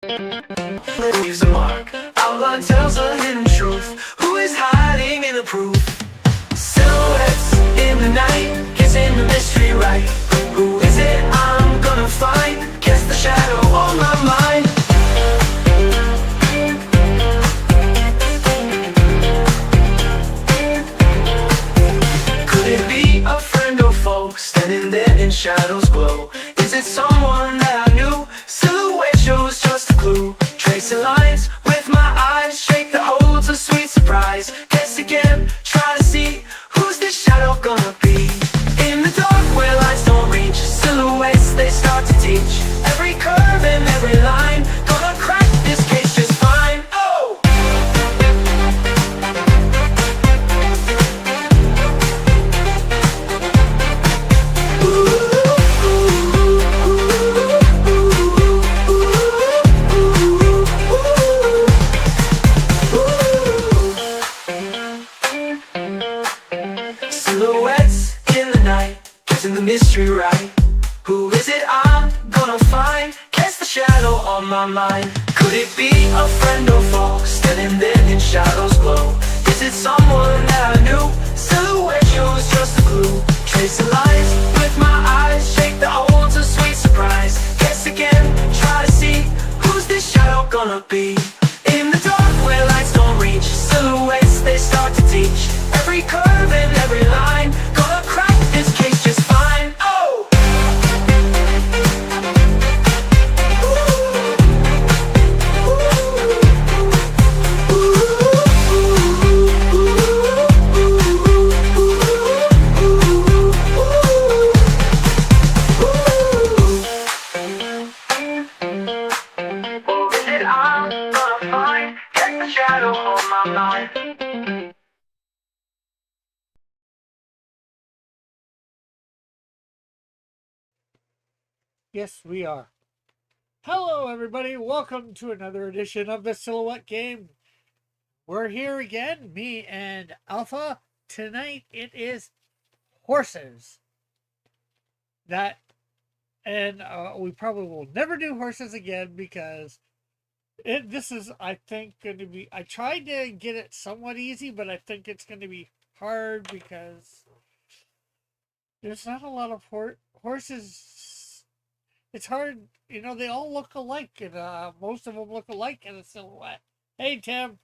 Leaves a mark. Outline tells a hidden truth. Who is hiding in the proof? Silhouettes in the night, guessing the mystery right. Who is it I'm gonna find? Guess the shadow on my mind. Could it be a friend or foe, standing there in shadows glow? Is it someone that I knew? Silhouette shows just a clue. Tracing lines with my eyes, shake that holds a sweet surprise. Guess again, try to see who's this shadow gonna be. In the dark where lights don't reach, silhouettes they start to teach. Every curve and every line, gonna crack this case just fine. Oh! Silhouettes in the night, guessing the mystery right. Who is it I'm gonna find? Guess the shadow on my mind. Could it be a friend or foe, standing there in shadows glow? Is it someone that I knew? Silhouette shows just a clue. Tracing lines with my eyes, shake that holds a sweet surprise. Guess again, try to see who's this shadow gonna be. In the dark where lights don't reach, silhouettes they start to teach. Every curve and every line, gonna crack this case just fine. Oh! Or is it I'm gonna find? Get the shadow on my mind. Yes, we are. Hello, everybody. Welcome to another edition of the Silhouette Game. We're here again, me and Alpha. Tonight it is horses. We probably will never do horses again because this is, I think, going to be. I tried to get it somewhat easy, but I think it's going to be hard because there's not a lot of horses. It's hard, they all look alike, and most of them look alike in a silhouette. Hey, Tim.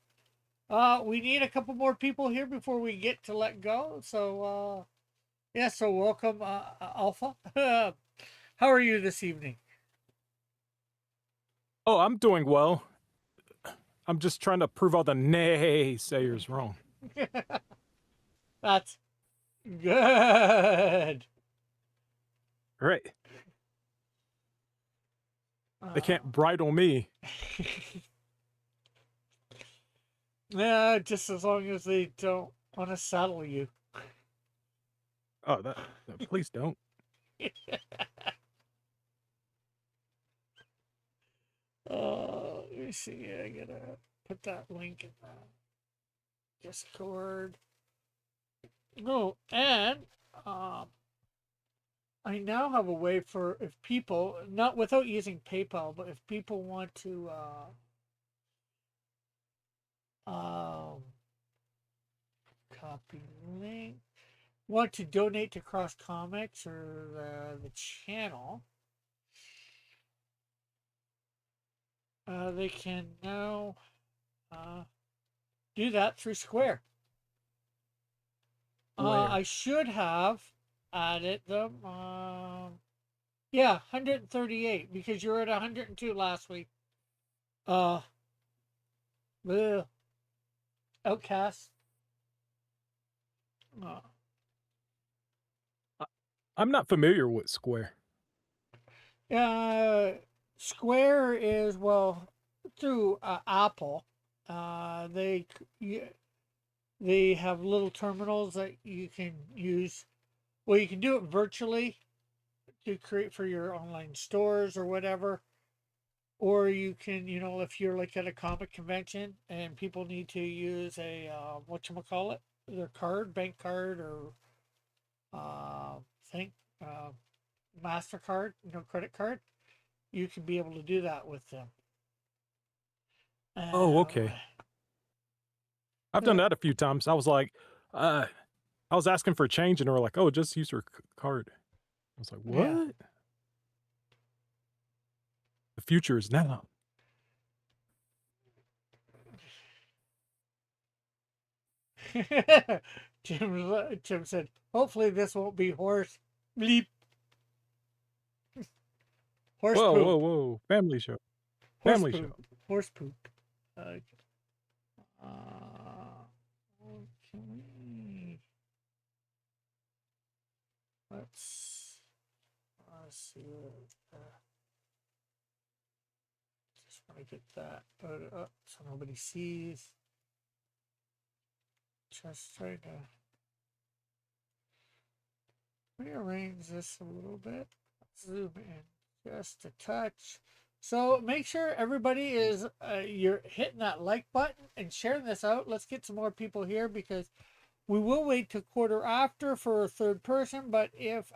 We need a couple more people here before we get to let go. So, so welcome, Alpha. How are you this evening? Oh, I'm doing well. I'm just trying to prove all the naysayers wrong. That's good. Right. They can't bridle me. Yeah, just as long as they don't want to saddle you. Oh, please don't. Let me see. I gotta put that link in the Discord. Oh, and I now have a way for if people, not without using PayPal, but if people want to copy link, want to donate to Cross Comics or the channel, they can now do that through Square. I should have added them. Yeah, 138 because you were at 102 last week. Outcast. I'm not familiar with Square. Square is through Apple. They have little terminals that you can use. Well, you can do it virtually to create for your online stores or whatever. Or you can, if you're like at a comic convention and people need to use a whatchamacallit, their card, bank card, or MasterCard, credit card, you can be able to do that with them. Oh, okay. I've done that a few times. I was like, I was asking for change, and they were like, "Oh, just use your card." I was like, Yeah. "What?" The future is now. Tim said, hopefully this won't be horse bleep. Horse Whoa, whoa, poop. whoa! Family show. Horse Family show. poop. Horse poop. Uh, uh, okay. Let's see. Just want to get that put up so nobody sees. Just trying to rearrange this a little bit. Zoom in just a touch. So make sure everybody is you're hitting that like button and sharing this out. Let's get some more people here because we will wait to quarter after for a third person. But if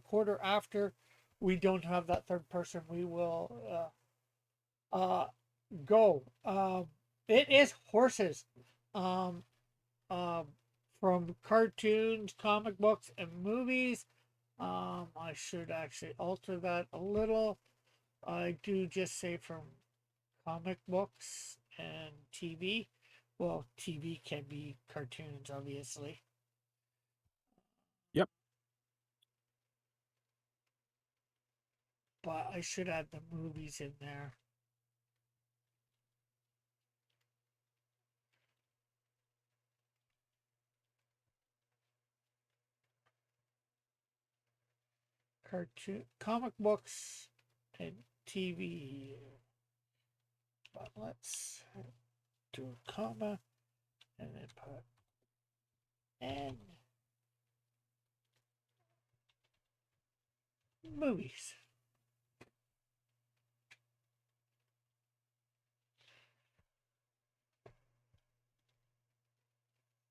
quarter after we don't have that third person, we will go. It is horses. Um, um, from cartoons, comic books, and movies. I should actually alter that a little. I do just say from comic books and TV. Well, TV can be cartoons, obviously. Yep. But I should add the movies in there. Cartoon, comic books, and TV. But let's do a comma and then put and movies.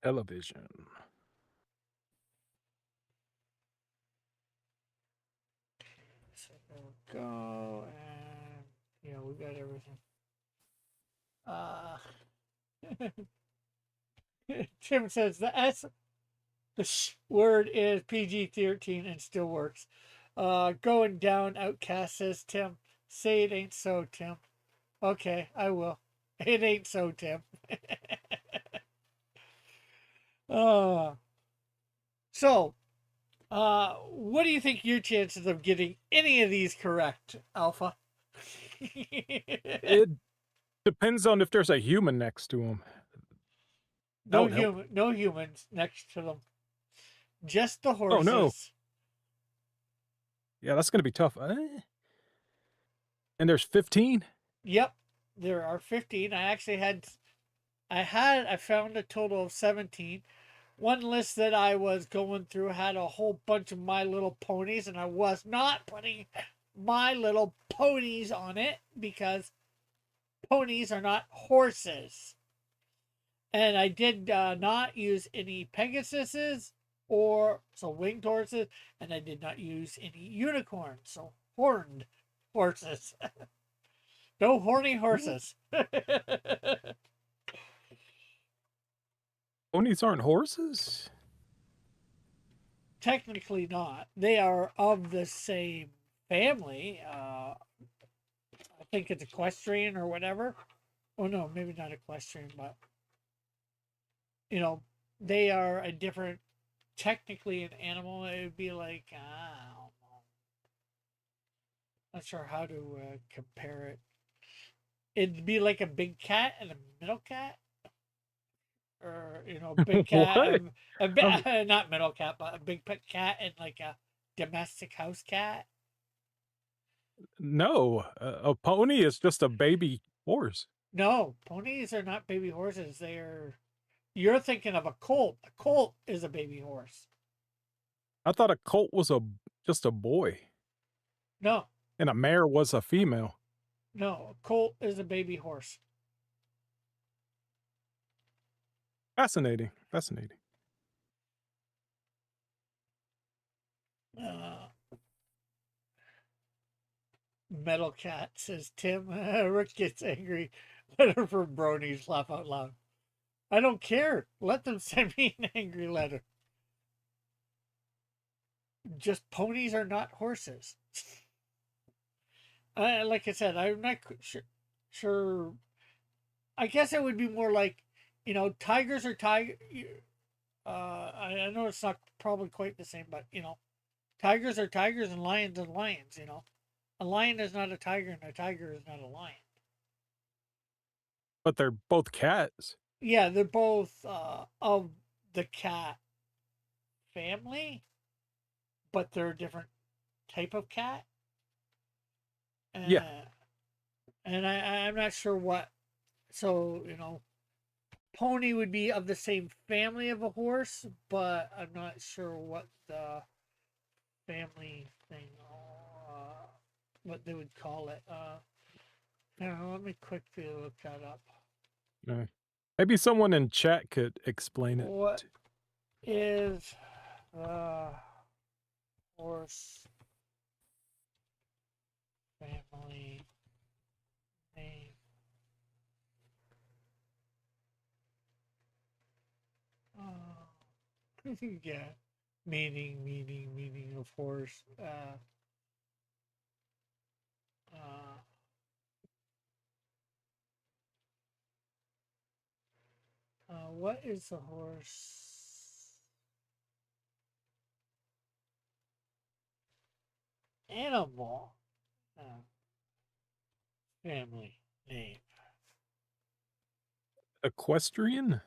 Television. So there we go, and we got everything. Tim says the word is PG-13 and still works. Going down, Outcast says Tim. Say it ain't so, Tim. Okay, I will. It ain't so, Tim. uh, what do you think your chances of getting any of these correct, Alpha? It depends on if there's a human next to him. No humans next to them. Just the Oh horses. no. Yeah, that's gonna be tough. And there's 15. Yep, there are 15. I found a total of 17. One list that I was going through had a whole bunch of My Little Ponies, and I was not putting My Little Ponies on it because ponies are not horses. And I did not use any Pegasuses or winged horses, and I did not use any unicorns, so horned horses. No horny horses. Ponies aren't horses? Technically not. They are of the same family. I think it's equestrian or whatever. Oh no, maybe not equestrian, but they are a different. Technically, an animal. It would be like I don't know. Not sure how to compare it. It'd be like a big cat and a middle cat, or big cat, What? not middle cat, but a big pet cat and like a domestic house cat. No, a pony is just a baby horse. No, ponies are not baby horses. You're thinking of a colt. A colt is a baby horse. I thought a colt was just a boy, No, and a mare was a female. no, a colt is a baby horse. Fascinating. Fascinating. Metal cat says Tim. Rick gets angry letter from Bronies, laugh out loud. I don't care. Let them send me an angry letter. Just ponies are not horses. Like I said, I'm not sure. I guess it would be more like, tigers are tiger. I know it's not probably quite the same, but tigers are tigers and lions are lions. A lion is not a tiger and a tiger is not a lion. But they're both cats. Yeah, they're both of the cat family, but they're a different type of cat. Yeah. And I'm not sure what. So, pony would be of the same family of a horse, but I'm not sure what the family thing, what they would call it. Let me quickly look that up. Maybe someone in chat could explain it. What is horse family name? Yeah, meaning of horse. What is the horse animal family name? Equestrian?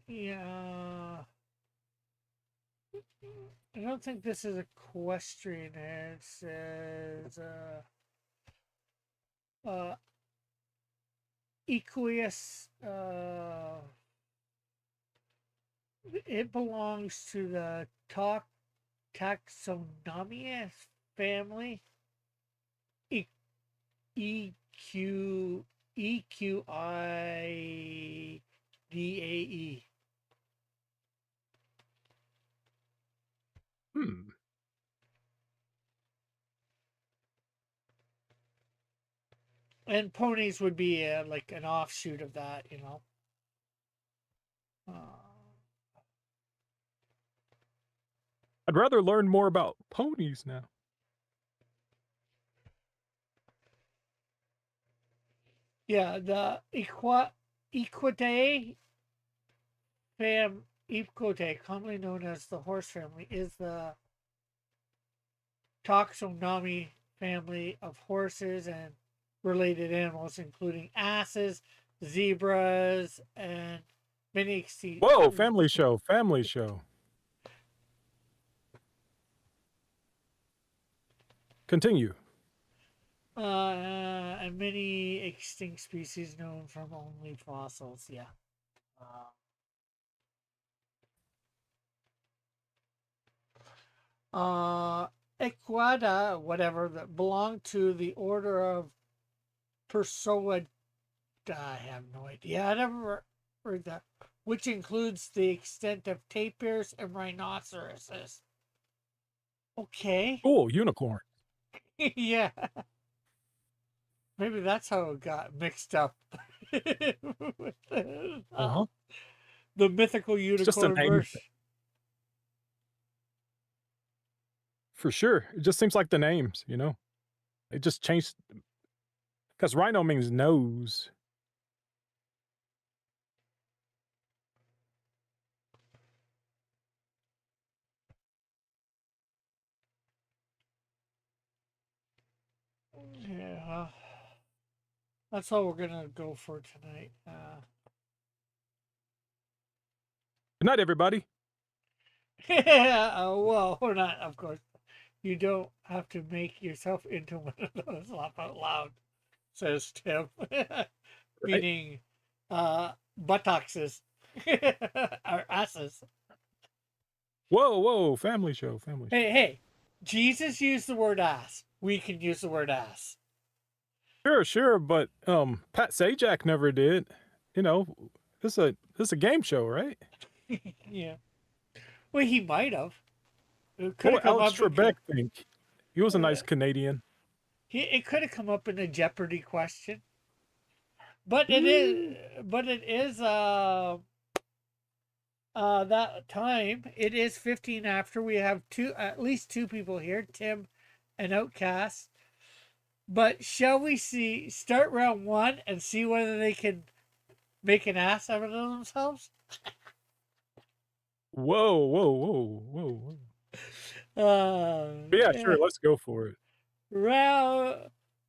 Yeah. I don't think this is equestrian. It says equus. It belongs to the taxonomia family. Equidae. And ponies would be like an offshoot of that, I'd rather learn more about ponies now. Yeah, the Equidae Equidae, commonly known as the horse family, is the taxonomy family of horses and related animals, including asses, zebras, and many extinct. Whoa, family show. Continue. And many extinct species known from only fossils. Yeah. Equada, whatever, that belonged to the order of Persoid. I have no idea. I never heard that. Which includes the extent of tapirs and rhinoceroses. Okay. Cool, unicorn. Yeah. Maybe that's how it got mixed up. With the mythical unicorn version. For sure. It just seems like the names, It just changed. Because rhino means nose. Yeah. That's all we're going to go for tonight. Good night, everybody. Well, or not, of course. You don't have to make yourself into one of those, laugh out loud, says Tim. Meaning buttocks or asses. Whoa, family show. Hey, Jesus used the word ass. We can use the word ass. Sure, but Pat Sajak never did. This is a game show, right? Yeah. Well, he might have. What would Alex Trebek think? He was a nice Canadian. It could have come up in a Jeopardy question. but it is that time. It is 15 after. We have at least two people here, Tim and Outcast. But shall we start round one and see whether they can make an ass out of themselves? Whoa, whoa, whoa, whoa, whoa. But yeah, sure, let's go for it.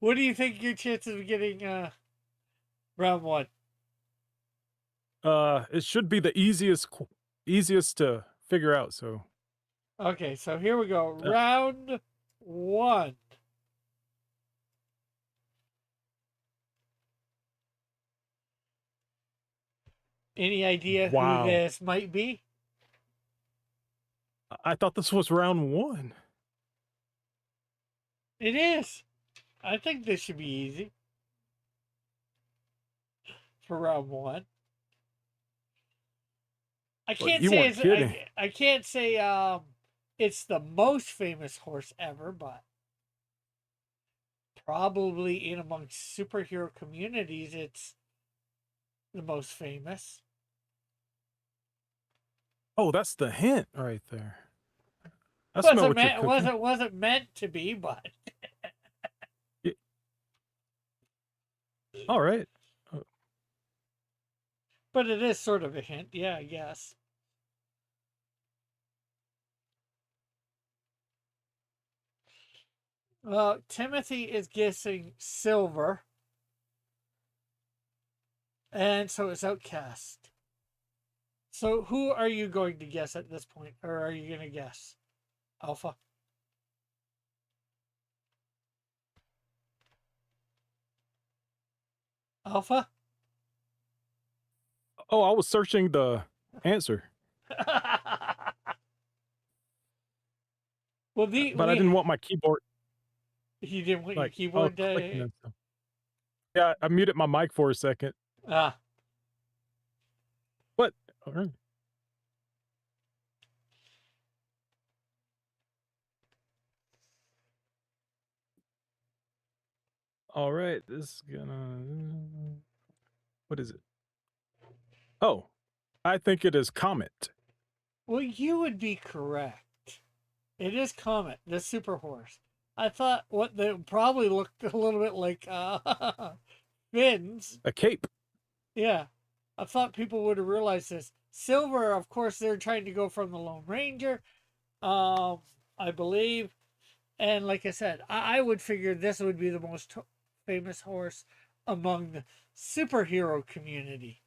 What do you think your chances of getting round one? It should be the easiest to figure out, so. Okay, so here we go. Round one. Any idea Wow. who this might be? I thought this was round one. It is. I think this should be easy for round one. I can't you say weren't kidding. I can't say it's the most famous horse ever, but probably in amongst superhero communities, it's the most famous. Oh, that's the hint right there. I smell what you're cooking. Wasn't meant to be, but all right. But it is sort of a hint, yeah, I guess. Timothy is guessing silver. And so is Outcast. So who are you going to guess at this point? Or are you going to guess? Alpha? Alpha? Oh, I was searching the answer. Well, but I didn't want my keyboard. You didn't want your keyboard to... Yeah, I muted my mic for a second. What? All right. All right, this is gonna... What is it? Oh, I think it is Comet. Well, you would be correct. It is Comet, the super horse. I thought what they probably looked a little bit like fins. A cape. Yeah. I thought people would have realized this. Silver, of course, they're trying to go from the Lone Ranger, I believe. And like I said, I would figure this would be the most famous horse among the superhero community.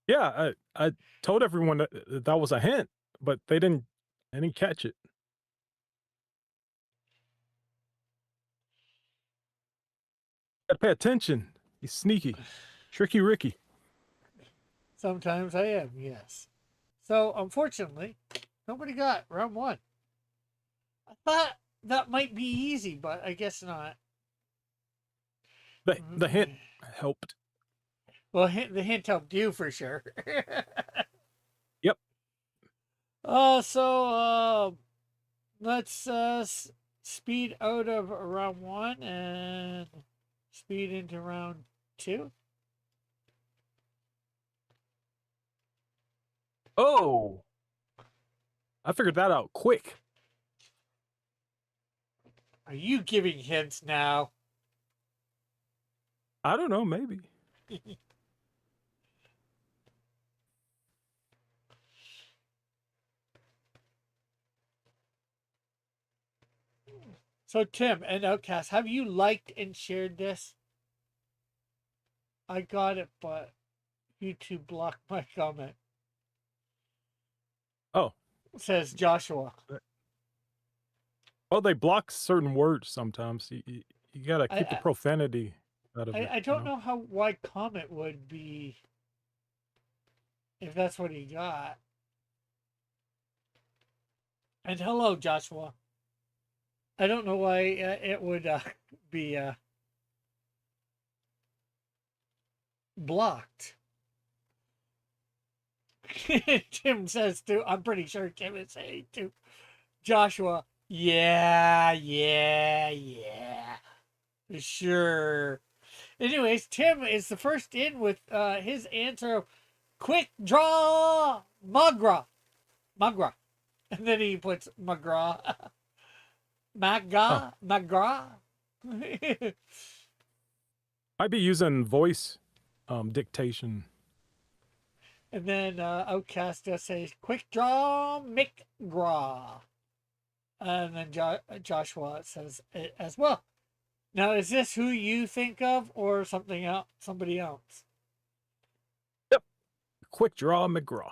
Yeah, I told everyone that was a hint, but they didn't catch it. Gotta pay attention. He's sneaky. Tricky Ricky. Sometimes I am, yes. So, unfortunately, nobody got round one. I thought that might be easy, but I guess not. The hint helped. Well, the hint helped you for sure. Yep. So let's speed out of round one and speed into round two. Oh, I figured that out quick. Are you giving hints now? I don't know, maybe. So, Tim and Outcast, have you liked and shared this? I got it, but YouTube blocked my comment. Oh. Says Joshua. Oh, they block certain words sometimes. You gotta keep the profanity out of it. I don't know why comment would be if that's what he got. And hello, Joshua. I don't know why it would be blocked. Tim says to, I'm pretty sure Tim is saying to Joshua, yeah, for sure. Anyways, Tim is the first in with his answer of quick draw McGraw. McGraw. And then he puts McGraw. McGraw. I'd be using voice dictation. And then Outcast does say quick draw McGraw. And then Joshua says it as well. Now, is this who you think of or something else? Somebody else? Quick draw McGraw.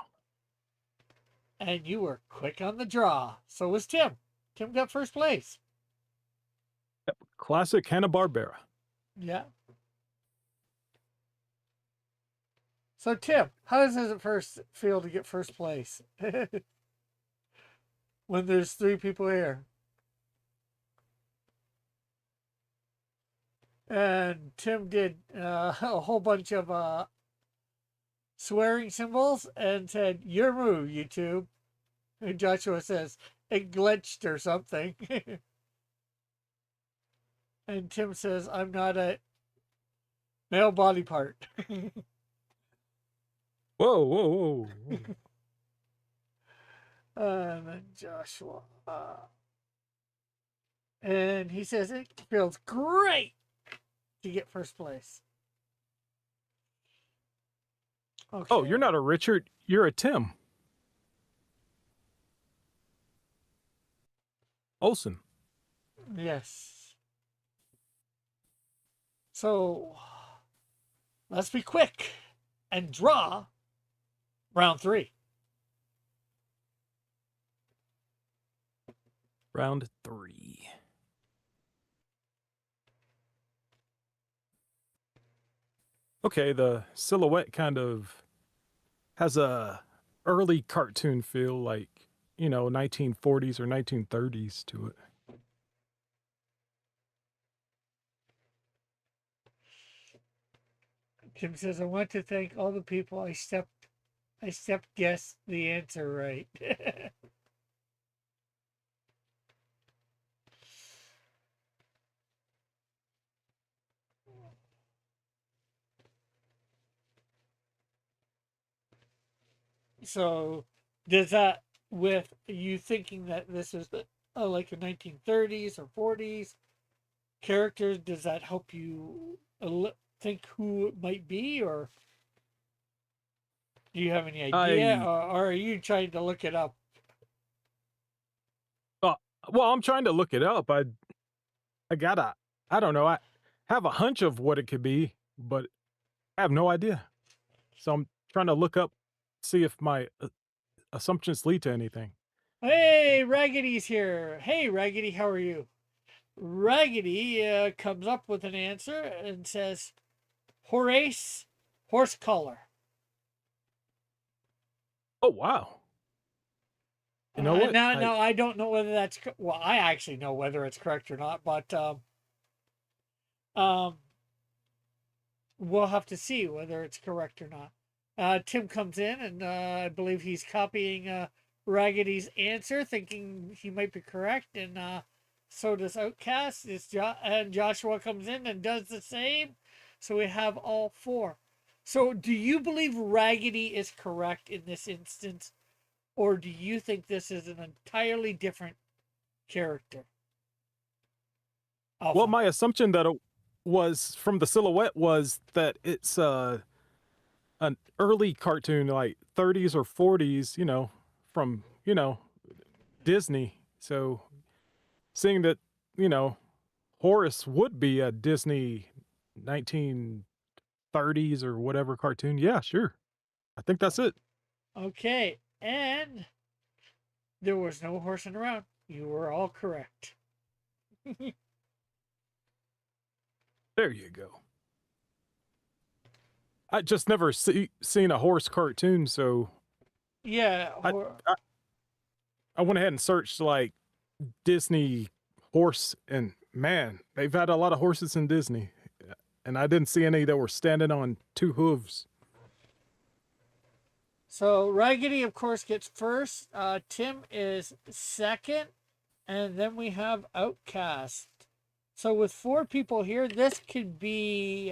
And you were quick on the draw. So was Tim. Tim got first place. Yep. Classic Hanna-Barbera. Yeah. So Tim, how does it first feel to get first place when there's 3 people here? And Tim did a whole bunch of swearing symbols and said, "Your move, YouTube." And Joshua says, "It glitched or something." And Tim says, "I'm not a male body part." Whoa, whoa, whoa. And then Joshua. And he says, "It feels great to get first place." Okay. Oh, you're not a Richard. You're a Tim. Olsen. Yes. So let's be quick and draw round 3. Round 3. Okay, the silhouette kind of has a early cartoon feel, like, 1940s or 1930s to it. Tim says, "I want to thank all the people I stepped guessed the answer right." So, does that, with you thinking that this is like a 1930s or 40s character, does that help you think who it might be, or do you have any idea, or are you trying to look it up? Well, I'm trying to look it up. I don't know. I have a hunch of what it could be, but I have no idea. So I'm trying to look up, see if my assumptions lead to anything. Hey, Raggedy's here. Hey, Raggedy, how are you? Raggedy comes up with an answer and says, Horace Horsecollar. Oh, wow. You know what? No, I don't know whether that's well. I actually know whether it's correct or not, but we'll have to see whether it's correct or not. Tim comes in, and I believe he's copying Raggedy's answer, thinking he might be correct, and so does Outcast. And Joshua comes in and does the same. So we have all 4. So do you believe Raggedy is correct in this instance? Or do you think this is an entirely different character? Well, my assumption that it was from the silhouette was that it's an early cartoon, like 30s or 40s, from, Disney. So seeing that, Horace would be a Disney 1930s or whatever cartoon. Yeah, sure. I think that's it. Okay. And there was no horsing around. You were all correct. There you go. I just never seen a horse cartoon, so yeah. I went ahead and searched like Disney horse, and man, they've had a lot of horses in Disney, and I didn't see any that were standing on 2 hooves. So Raggedy, of course, gets first. Tim is second. And then we have Outcast. So with 4 people here, this could be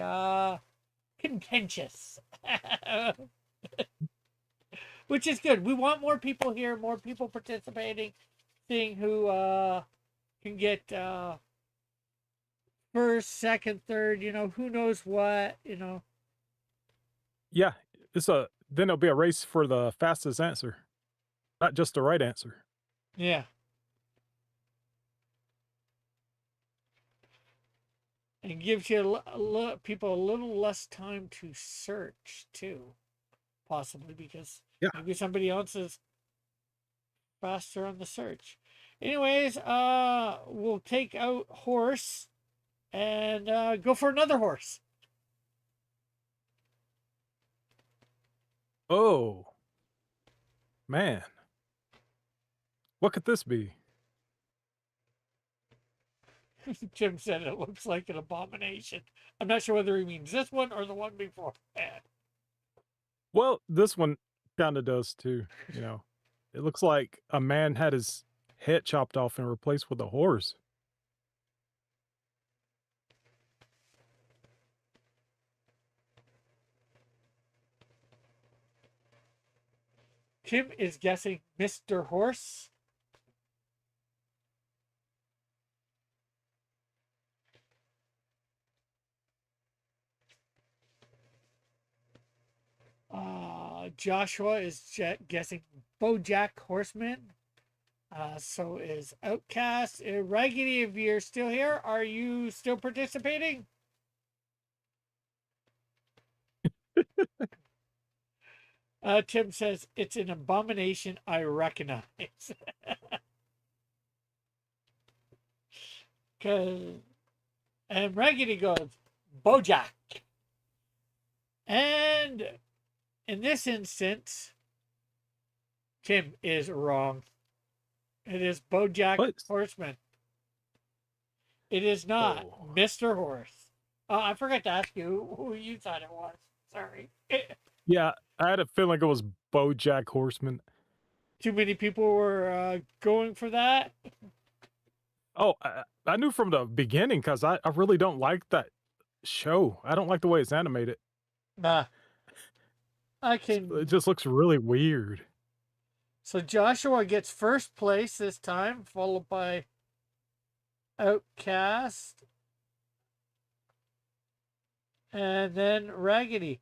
contentious. Which is good. We want more people here, more people participating, seeing who can get first, second, third, who knows what, Yeah, then it'll be a race for the fastest answer, not just the right answer. Yeah. And gives you people a little less time to search too, possibly because Yeah. maybe somebody else is faster on the search. Anyways, we'll take out horse and go for another horse. Oh, man. What could this be? Jim said it looks like an abomination. I'm not sure whether he means this one or the one before. Well, this one kind of does too. It looks like a man had his head chopped off and replaced with a horse. Tim is guessing Mr. Horse. Joshua is guessing BoJack Horseman. So is Outcast. Raggedy, if you're still here, are you still participating? Tim says it's an abomination I recognize. And Raggedy goes, BoJack. And in this instance, Tim is wrong. It is BoJack Horseman. It is not Mr. Horse. I forgot to ask you who you thought it was. Sorry. Yeah, I had a feeling it was BoJack Horseman. Too many people were going for that? Oh, I knew from the beginning because I really don't like that show. I don't like the way it's animated. Nah. It just looks really weird. So Joshua gets first place this time, followed by Outcast. And then Raggedy.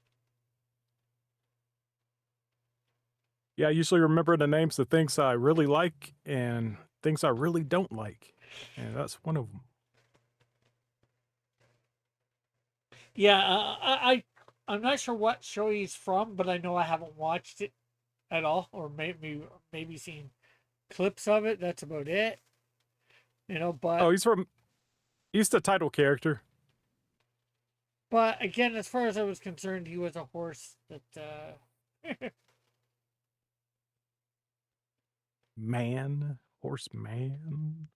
Yeah, I usually remember the names of things I really like and things I really don't like. And that's one of them. Yeah, I'm not sure what show he's from, but I know I haven't watched it at all, or maybe seen clips of it. That's about it. But oh, he's the title character. But again, as far as I was concerned, he was a horse that Horseman.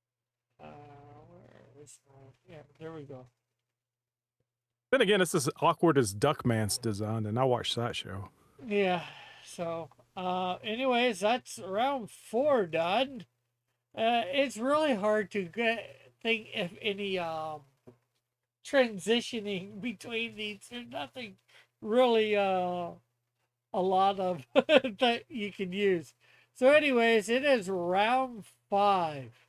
Yeah, there we go. Then again, it's as awkward as Duckman's design, and I watched that show. Yeah. So, anyways, that's round 4 done. It's really hard to think if any transitioning between these. There's nothing really a lot of that you can use. So, anyways, it is round 5.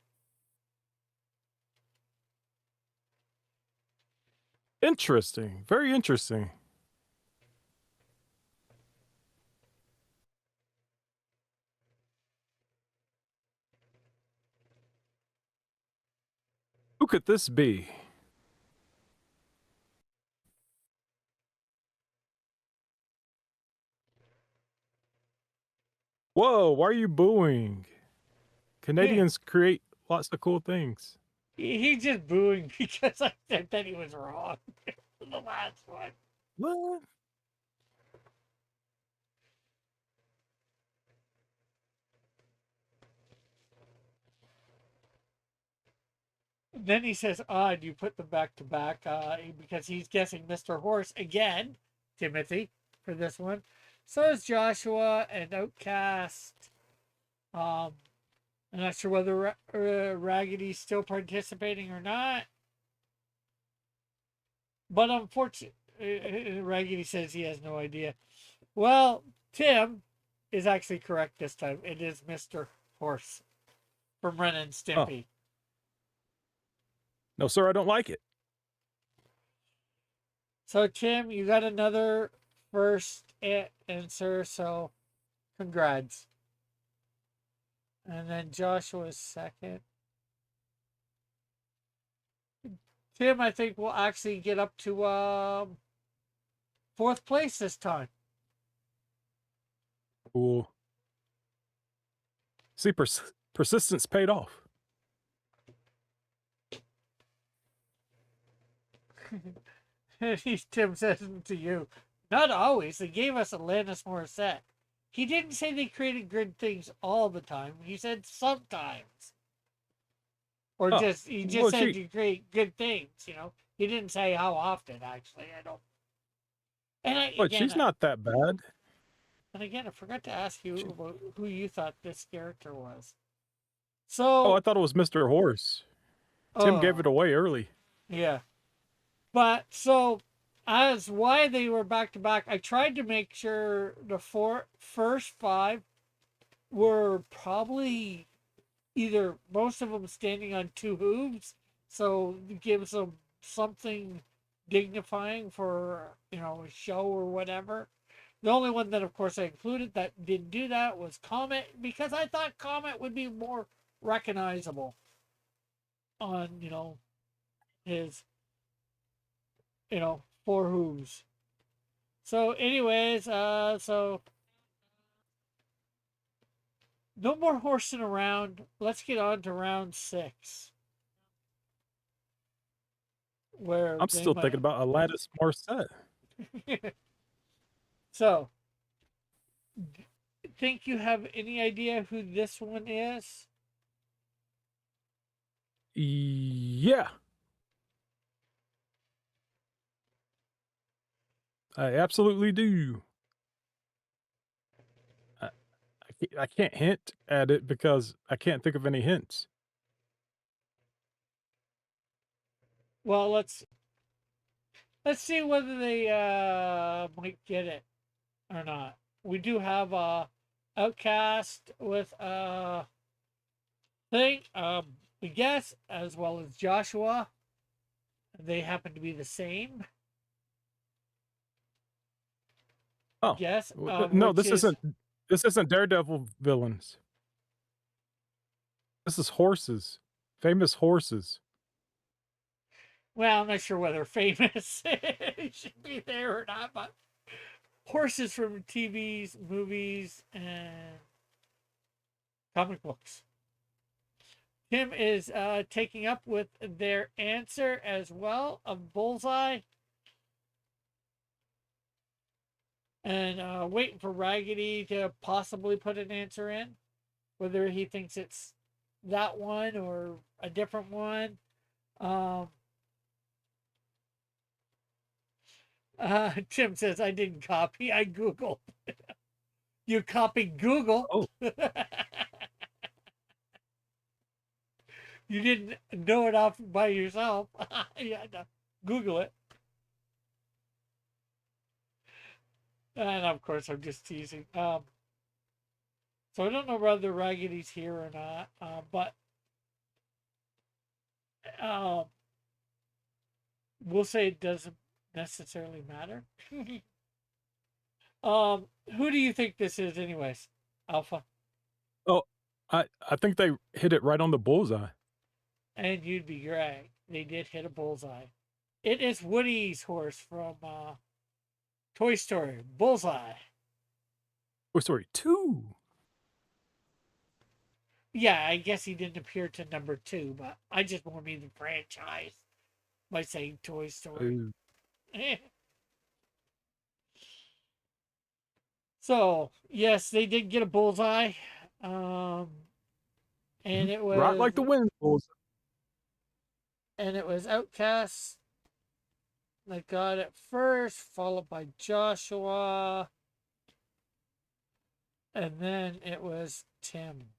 Interesting. Very interesting. Who could this be? Whoa, why are you booing? Canadians create lots of cool things. He's just booing because I said that he was wrong. The last one. What? Then he says, odd, you put them back to back because he's guessing Mr. Horse again, Timothy, for this one. So is Joshua and Outcast. I'm not sure whether Raggedy's still participating or not. But unfortunately, Raggedy says he has no idea. Well, Tim is actually correct this time. It is Mr. Horse from Ren and Oh, Stimpy. no, sir, I don't like it. So, Tim, you got another first answer, so congrats. And then Joshua's second. Tim, I think will actually get up to fourth place this time. Cool. See, persistence paid off. Tim says to you, not always. They gave us Alanis Morissette. He didn't say they created good things all the time. He said sometimes. Or Oh, he just well, said you create good things, you know. He didn't say how often, actually. I don't. but she's not that bad. And again, I forgot to ask you She, about who you thought this character was. oh, I So, thought it was Mr. Horse. Tim gave oh, it away early. yeah. But so, as why they were back to back, I tried to make sure the first five were probably either most of them standing on two hooves, so it gives them something dignifying for a show or whatever. The only one that, of course, I included that didn't do that was Comet because I thought Comet would be more recognizable on his four hooves. So, anyways, so no more horsing around. Let's get on to round 6, where I'm they still thinking might. about Alanis Morissette. So, think you have any idea who this one is? Yeah, I absolutely do. I can't hint at it because I can't think of any hints. Well, let's see whether they might get it or not. We do have Outcast with thing we guess as well as Joshua. They happen to be the same. Oh, Guess no, which is this isn't Daredevil villains. This is horses, famous horses. well, I'm not sure whether famous should be there or not, but horses from TVs, movies, and comic books. Tim is taking up with their answer as well of Bullseye, and waiting for Raggedy to possibly put an answer in, whether he thinks it's that one or a different one. Um, Tim says, I didn't copy, I Googled. You copied Google. Oh, You didn't know it off by yourself. You had to Google it. And of course, I'm just teasing. So I don't know whether Raggedy's here or not, but um, we'll say it doesn't necessarily matter. Who do you think this is, anyways, Alpha? oh, I think they hit it right on the bullseye. And you'd be right. They did hit a bullseye. It is Woody's horse from Toy Story. Bullseye. Toy Story 2. Yeah, I guess he didn't appear to number 2, but I just more mean the franchise by saying Toy Story. Ooh. So, yes, they did get a bullseye. And it Right was like the wind bullseye. Outcast that got it first, followed by Joshua. And then it was Tim.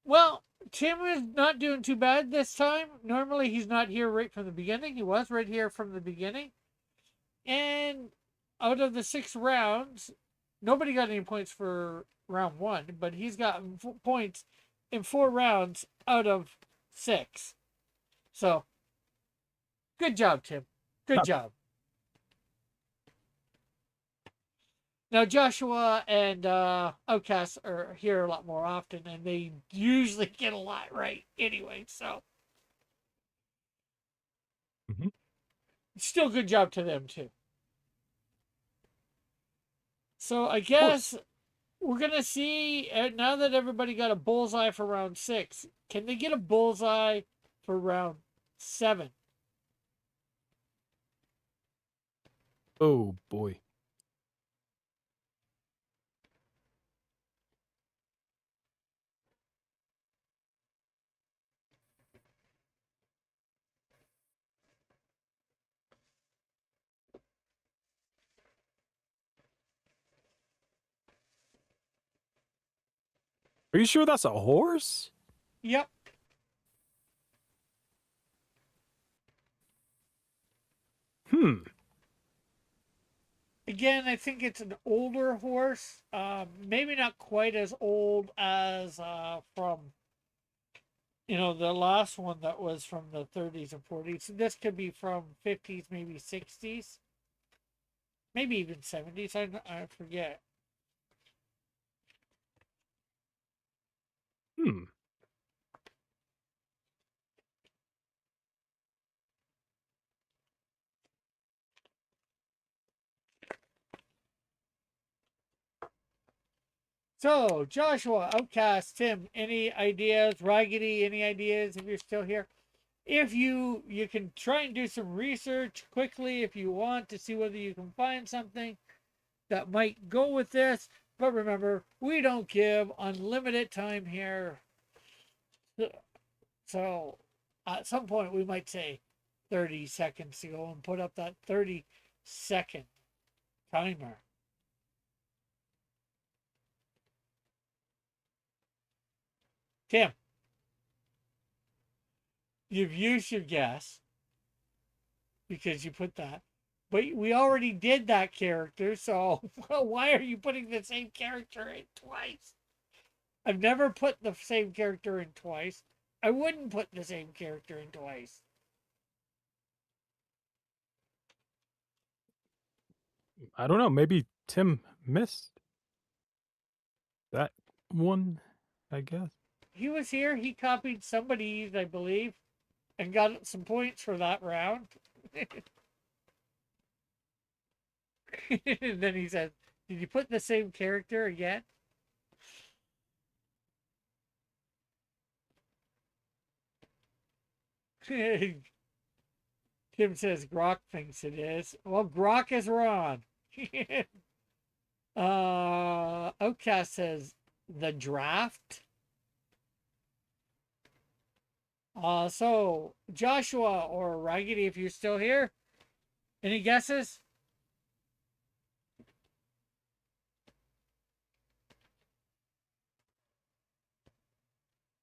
Well, Tim is not doing too bad this time. Normally, he's not here right from the beginning. He was right here from the beginning. And out of the 6 rounds, nobody got any points for round 1, but he's gotten points in 4 rounds out of 6. So, good job, Tim. Good job. Now, Joshua and Outcast are here a lot more often, and they usually get a lot right anyway, so. Mhm. Still good job to them, too. So, I guess we're going to see, now that everybody got a bullseye for round 6, can they get a bullseye for round 7? Oh boy. Are you sure that's a horse? Yep. Again, I think it's an older horse. Maybe not quite as old as from the last one that was from the 30s and 40s. This could be from 50s, maybe 60s, maybe even 70s. I forget. Hmm. So, Joshua, Outcast, Tim, any ideas? Raggedy, any ideas if you're still here? If you can try and do some research quickly if you want to see whether you can find something that might go with this. But remember, we don't give unlimited time here. So at some point we might say 30 seconds to go and put up that 30-second timer. Tim, you've used your guess because you put that. But we already did that character, so why are you putting the same character in twice? I've never put the same character in twice. I wouldn't put the same character in twice. I don't know. Maybe Tim missed that one, I guess. He was here. He copied somebody's, I believe, and got some points for that round. And then he said, "Did you put the same character again?" Tim says Grok thinks it is. Well, Grok is wrong. Outcast says the draft. So Joshua or Raggedy, if you're still here, any guesses?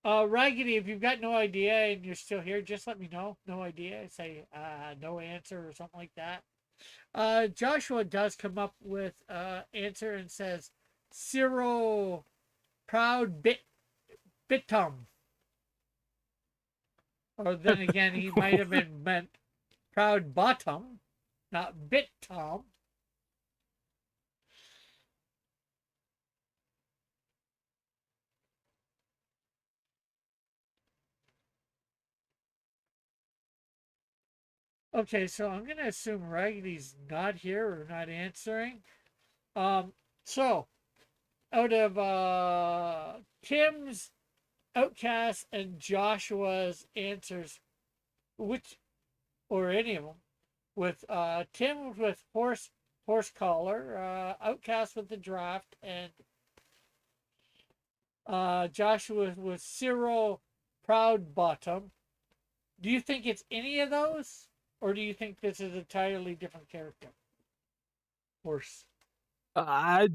Raggedy, if you've got no idea and you're still here, just let me know. No idea. Say no answer or something like that. Joshua does come up with answer and says Cyril Proud Bitum. Or then again, he might have been meant Proud Bottom, not Bit Tom. Okay, so I'm gonna assume Raggedy's not here or not answering. So out of Tim's, Outcast, and Joshua's answers, which or any of them, with Tim with horse collar, Outcast with the draft, and Joshua with Cyril Proud Bottom. Do you think it's any of those, or do you think this is an entirely different character? Horse. I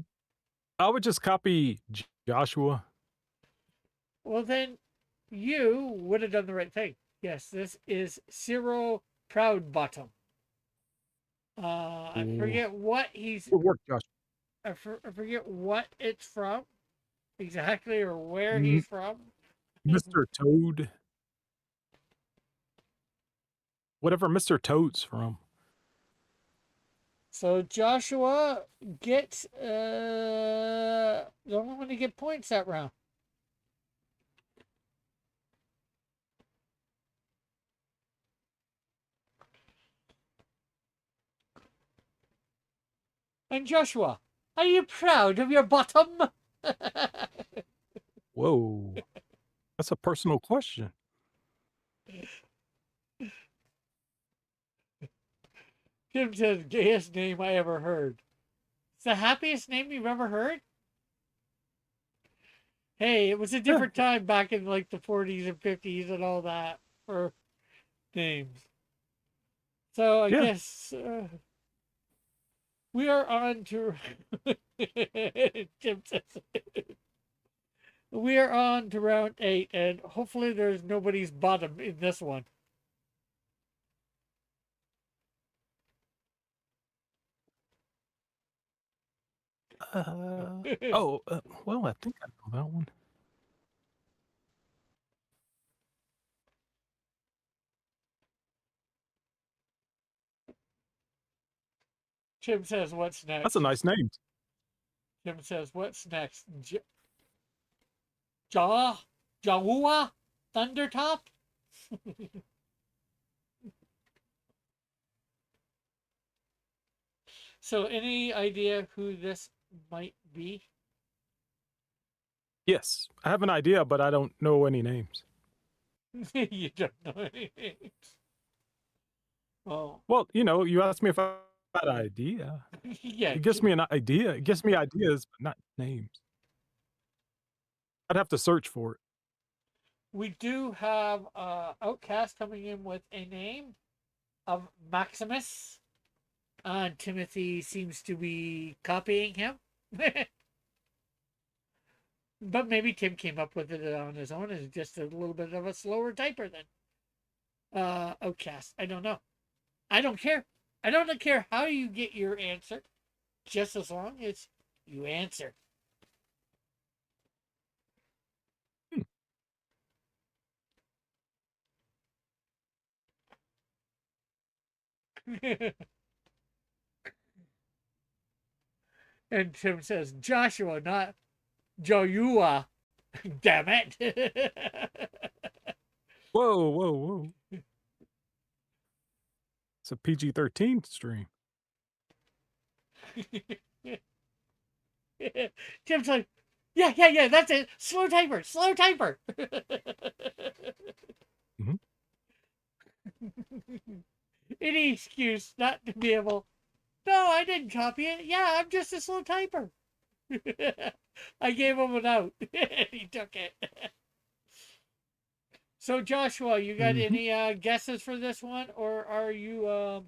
would just copy Joshua. Well, then you would have done the right thing. Yes, this is Cyril Proudbottom. I Ooh. forget what he's. Good work, Josh. I forget what it's from exactly or where M- he's from. Mr. Toad. Whatever Mr. Toad's from. So Joshua gets the only one to get points that round. And Joshua, are you proud of your bottom? Whoa. That's a personal question. Tim says, gayest name I ever heard. It's the happiest name you've ever heard? Hey, it was a Yeah. different time back in like the 40s and 50s and all that for names. So I Yeah. guess we are on to. Tim says, we are on to round 8, and hopefully there's nobody's bottom in this one. Oh, well, I think I know that one. Tim says, what's next? That's a nice name. Tim says, what's next? Jawua? Thundertop? So, any idea who this might be? Yes, I have an idea, but I don't know any names. You don't know any names. Oh, Well, you asked me if I had an idea. yeah. It gives me an idea. It gives me ideas, but not names. I'd have to search for it. We do have Outcast coming in with a name of Maximus. Timothy seems to be copying him. But maybe Tim came up with it on his own as just a little bit of a slower typer than Outcast. I don't know. I don't care. I don't care how you get your answer, just as long as you answer. Hmm. And Tim says, Joshua, not Joshua. Damn it. Whoa, whoa, whoa. It's a PG-13 stream. Tim's like, yeah, that's it. Slow typer. Mhm. Any excuse not to be able. No, I didn't copy it. Yeah, I'm just a slow typer. I gave him an out, and he took it. So, Joshua, you got Mhm. any guesses for this one, or are you?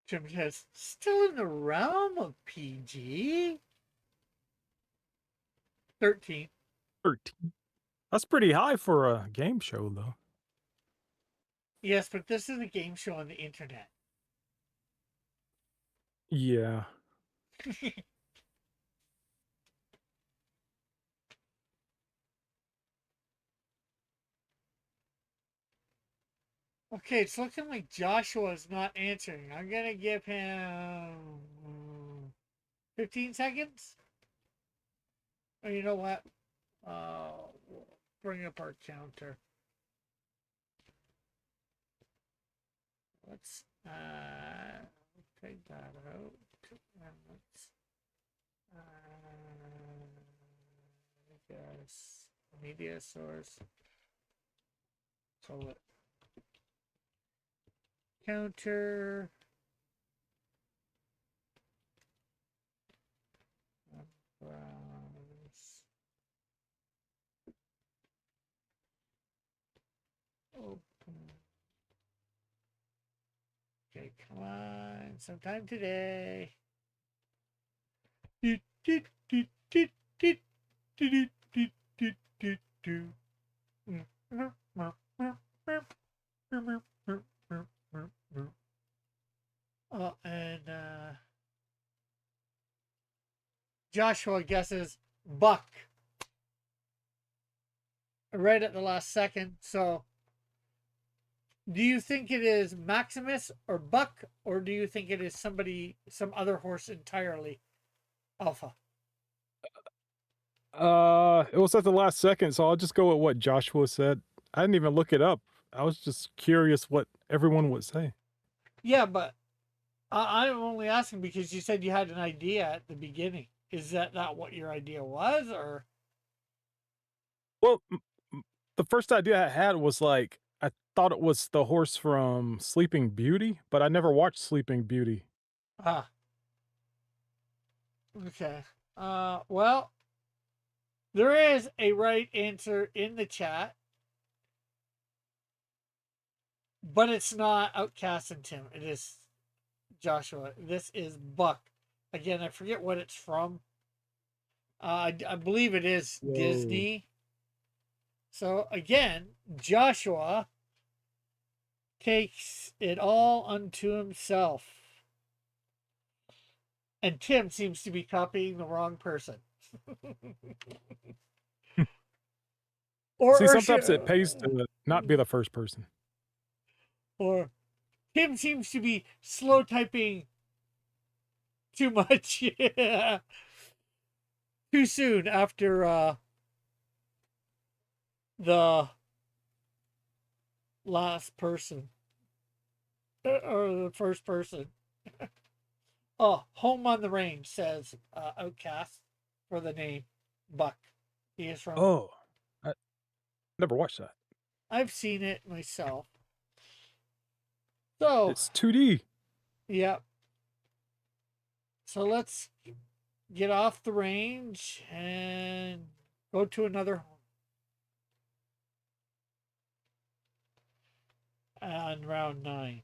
Jim says, still in the realm of PG. 13. 13. That's pretty high for a game show, though. Yes, but this is a game show on the internet. Yeah. Okay, it's looking like Joshua's not answering. I'm gonna give him 15 seconds. Or you know what? We'll bring up our counter. Let's take that out. And let's I guess media source. Call it counter. Browse. Open. Okay, come on, sometime today. Do, do, do, do, do, do, do, do, do, do. And Joshua guesses Buck right at the last second. So, do you think it is Maximus or Buck, or do you think it is some other horse entirely? Alpha. It was at the last second, so I'll just go with what Joshua said. I didn't even look it up. I was just curious what everyone would say. Yeah, but I'm only asking because you said you had an idea at the beginning. Is that not what your idea was, or? Well, the first idea I had was like I thought it was the horse from Sleeping Beauty, but I never watched Sleeping Beauty. Ah. Okay. Well, there is a right answer in the chat, but it's not Outcast and Tim. It is Joshua. This is Buck. Again, I forget what it's from. I believe it is Whoa. Disney. So again, Joshua takes it all unto himself. And Tim seems to be copying the wrong person. See, sometimes it pays to not be the first person. Or Tim seems to be slow typing too much. Yeah. Too soon after the last person. Or the first person. Oh, Home on the Range says Outcast for the name Buck. He is from. Oh, I never watched that. I've seen it myself. So It's 2D. yeah. So let's get off the range and go to another home. On round 9.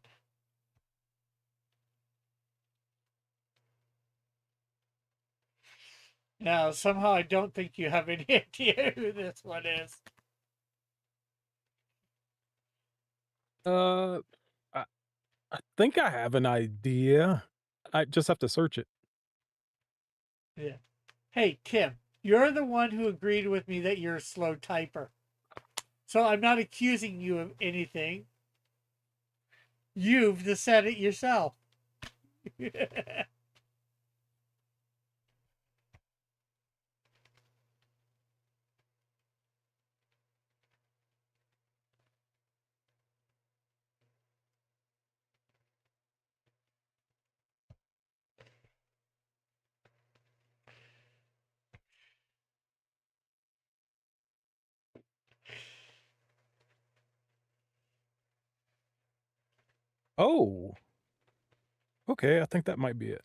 Now, somehow I don't think you have any idea who this one is. I think I have an idea. I just have to search it. Yeah. Hey, Tim, you're the one who agreed with me that you're a slow typer. So I'm not accusing you of anything. You've just said it yourself. Oh. Okay, I think that might be it.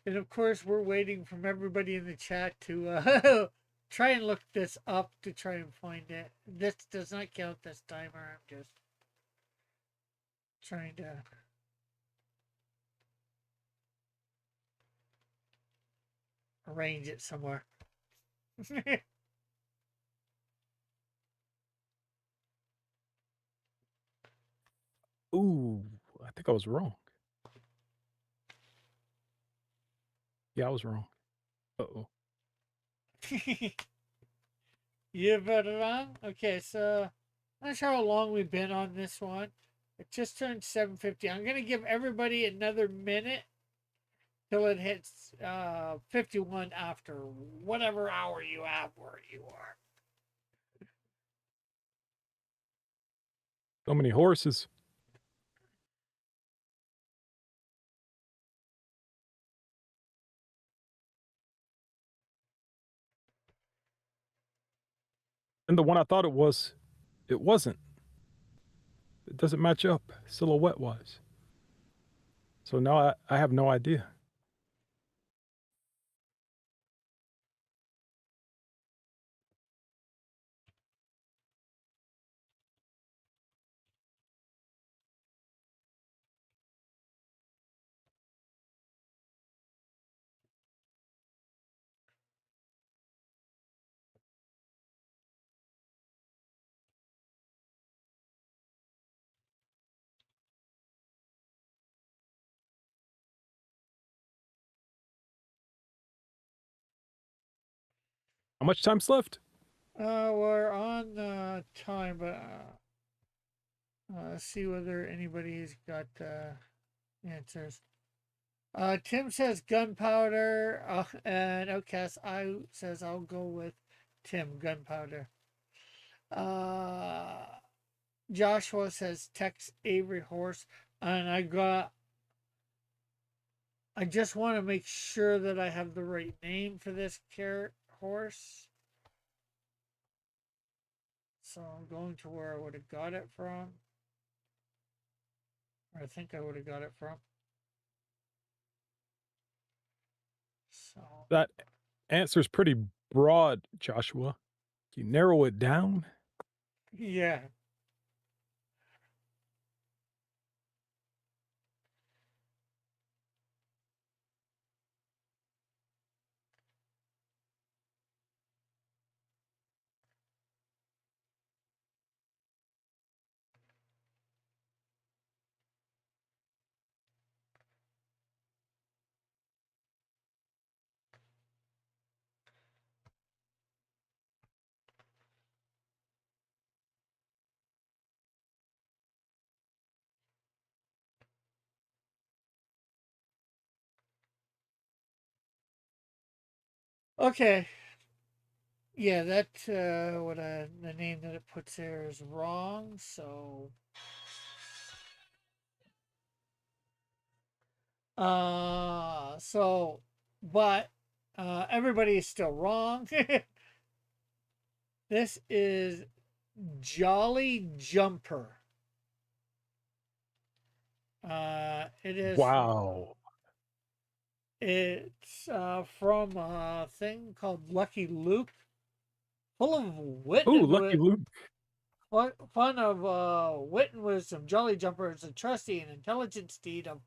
And of course, we're waiting from everybody in the chat to try and look this up to try and find it. This does not count this timer. I'm just trying to. Arrange it somewhere. Ooh, I think I was wrong. Yeah, I was wrong. Uh-oh. You voted wrong? Okay, so I'm not sure how long we've been on this one. It just turned 7:50. I'm gonna give everybody another minute till it hits 51 after whatever hour you have where you are. So many horses. And the one I thought it was, it wasn't. It doesn't match up silhouette-wise. So now I have no idea. How much time's left? We're on time, but let's see whether anybody's got answers. Tim says gunpowder, and Outcast I says I'll go with Tim, gunpowder. Joshua says Tex Avery horse, and I just want to make sure that I have the right name for this horse. So I'm going to where I would have got it from. Or I think I would have got it from. So That answer's pretty broad, Joshua. Can you narrow it down? yeah. Okay. Yeah, that the name that it puts there is wrong. So but everybody is still wrong. This is Jolly Jumper. It is. Wow. It's from a thing called Lucky Luke, full of wit Ooh, and Lucky Luke. fun of wit and wisdom. Jolly Jumper is a trusty and intelligent steed of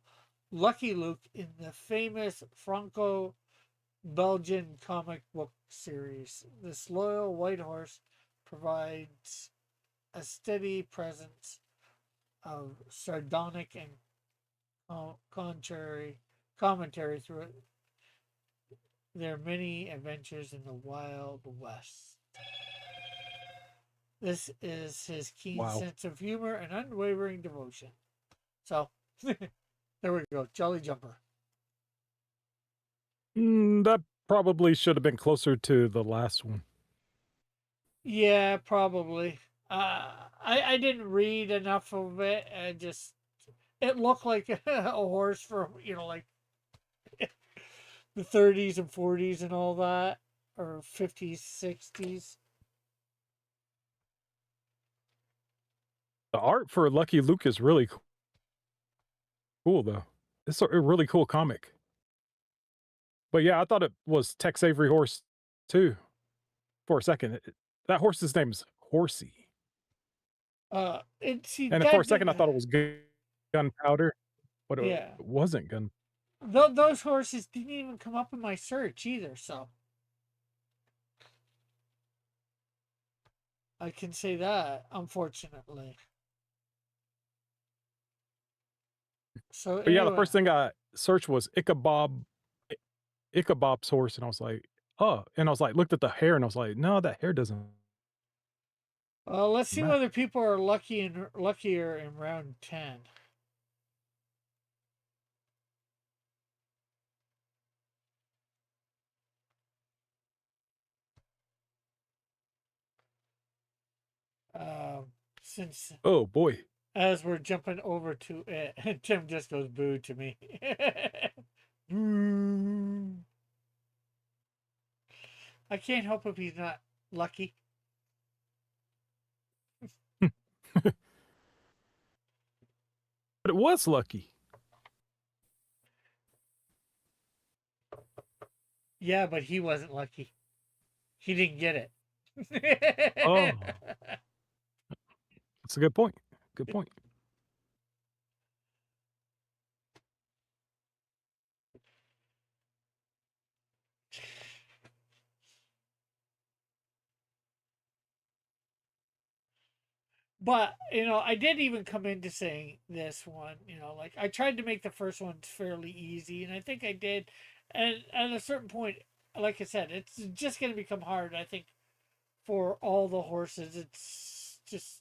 Lucky Luke in the famous Franco-Belgian comic book series. This loyal white horse provides a steady presence of sardonic and commentary through their many adventures in the Wild West. This is his keen Wow. sense of humor and unwavering devotion. So, there we go. Jolly Jumper. That probably should have been closer to the last one. Yeah, probably. I didn't read enough of it. It looked like a horse from, like the 30s and 40s and all that, or 50s, 60s. The art for Lucky Luke is really cool, though. It's a really cool comic. But yeah, I thought it was Tex Avery horse too. For a second, that horse's name's Horsey, and for a second I thought it was Gunpowder, but yeah. it wasn't Gun. Those horses didn't even come up in my search either, so I can say that, unfortunately. So But yeah, the anyway, first thing I searched was Ichabod's horse, and I was like, oh, and I was like, looked at the hair, and I was like, no, that hair doesn't. let's see match. whether people are luckier in round 10. Since Oh boy. as we're jumping over to it, Tim just goes boo to me. Boo. I can't help if he's not lucky. But it was lucky. Yeah, but he wasn't lucky. He didn't get it. Oh, that's a good point. Good point. But I did even come into saying this one. Like I tried to make the first one fairly easy, and I think I did. And at a certain point, like I said, it's just going to become hard. I think for all the horses, it's just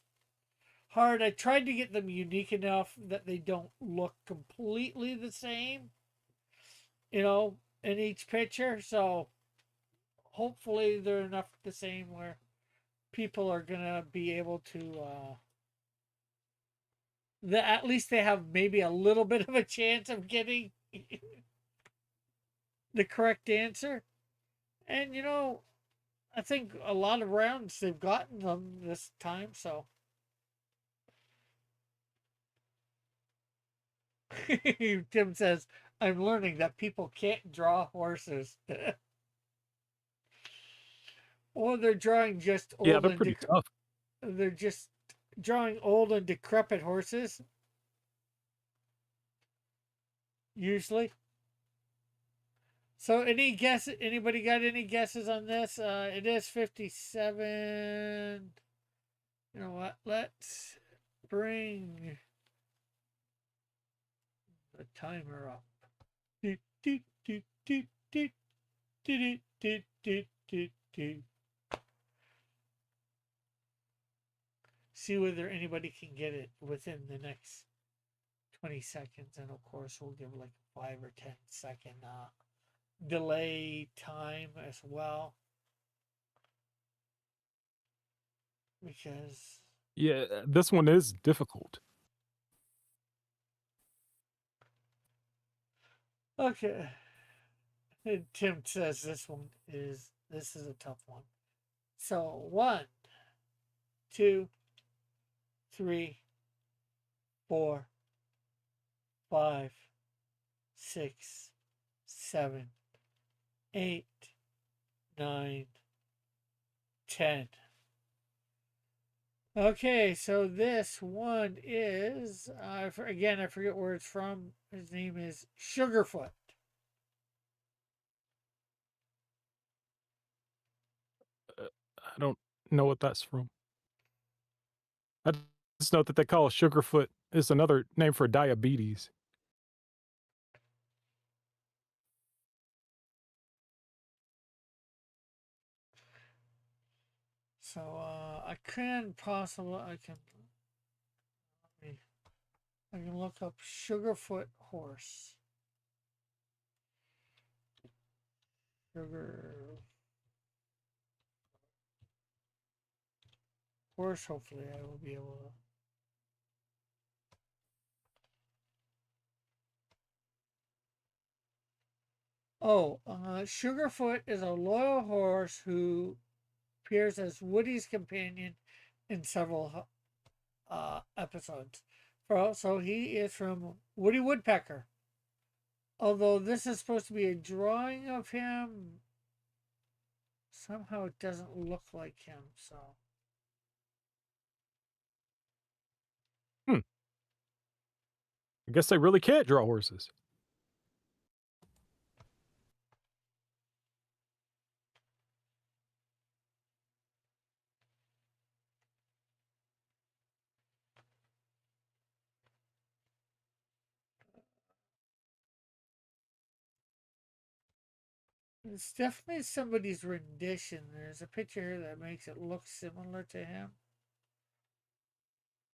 hard. I tried to get them unique enough that they don't look completely the same, in each picture. So hopefully they're enough the same where people are gonna be able to at least they have maybe a little bit of a chance of getting the correct answer. And I think a lot of rounds they've gotten them this time. So Tim says, I'm learning that people can't draw horses. Or they're drawing just Yeah, old they're and pretty tough. they're just drawing old and decrepit horses. Usually. So anybody got any guesses on this? It is 57. You know what? Let's bring the timer up. Do, do, do, do, do, do, do, do, do, do. See whether anybody can get it within the next 20 seconds. And of course, we'll give like 5 or 10-second delay time as well. Because Yeah, this one is difficult. okay. And Tim says this is a tough one. So 1, 2, 3, 4, 5, 6, 7, 8, 9, 10. Okay, so this one is again I forget where it's from. His name is Sugarfoot. I don't know what that's from. I just know that they call Sugarfoot is another name for diabetes. So I can look up Sugarfoot horse. Sugar horse. Hopefully, I will be able to. Oh, Sugarfoot is a loyal horse who appears as Woody's companion in several episodes. So he is from Woody Woodpecker. Although this is supposed to be a drawing of him, somehow it doesn't look like him. So I guess they really can't draw horses. it's definitely somebody's rendition. There's a picture here that makes it look similar to him,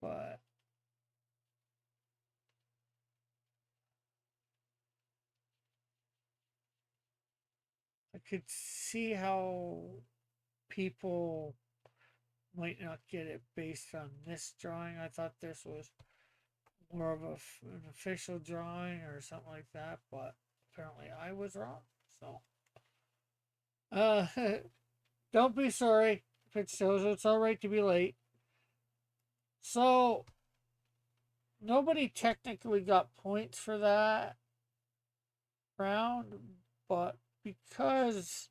but I could see how people might not get it based on this drawing. I thought this was more of an official drawing or something like that, but apparently I was wrong. So, uh, don't be sorry if it shows it's all right to be late. So, nobody technically got points for that round, but because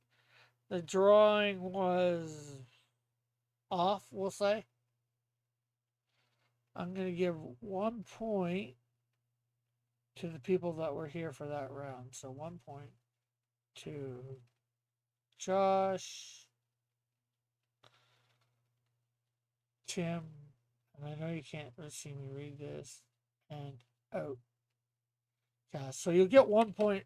the drawing was off, we'll say, I'm going to give 1 point to the people that were here for that round. So 1 point to Josh, Tim, and I know you can't see me read this, and out. Yeah, so you'll get 1 point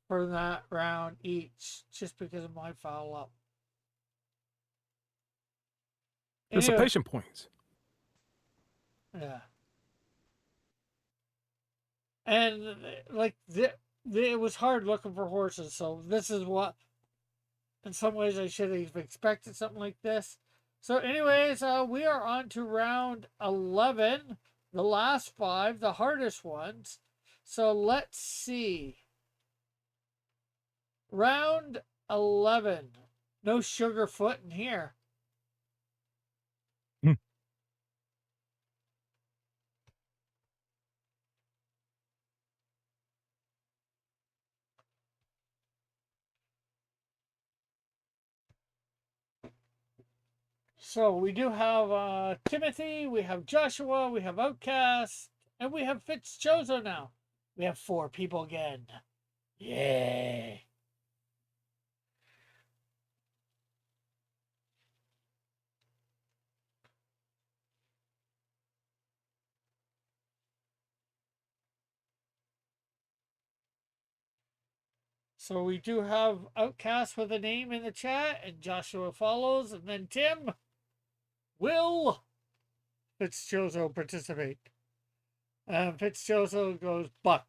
for that round each, just because of my foul up. Anyway, Participation points. yeah. And like it was hard looking for horses, so this is what, in some ways, I should have expected something like this. So, anyways, we are on to round 11, the last 5, the hardest ones. So let's see. Round 11. No Sugarfoot in here. Hmm. So we do have Timothy, we have Joshua, we have Outcast, and we have Fitzchozo now. We have 4 people again. Yay. So we do have Outcast with a name in the chat, and Joshua follows, and then Tim. Will Fitzchozo participate? Fitzchozo goes Buck.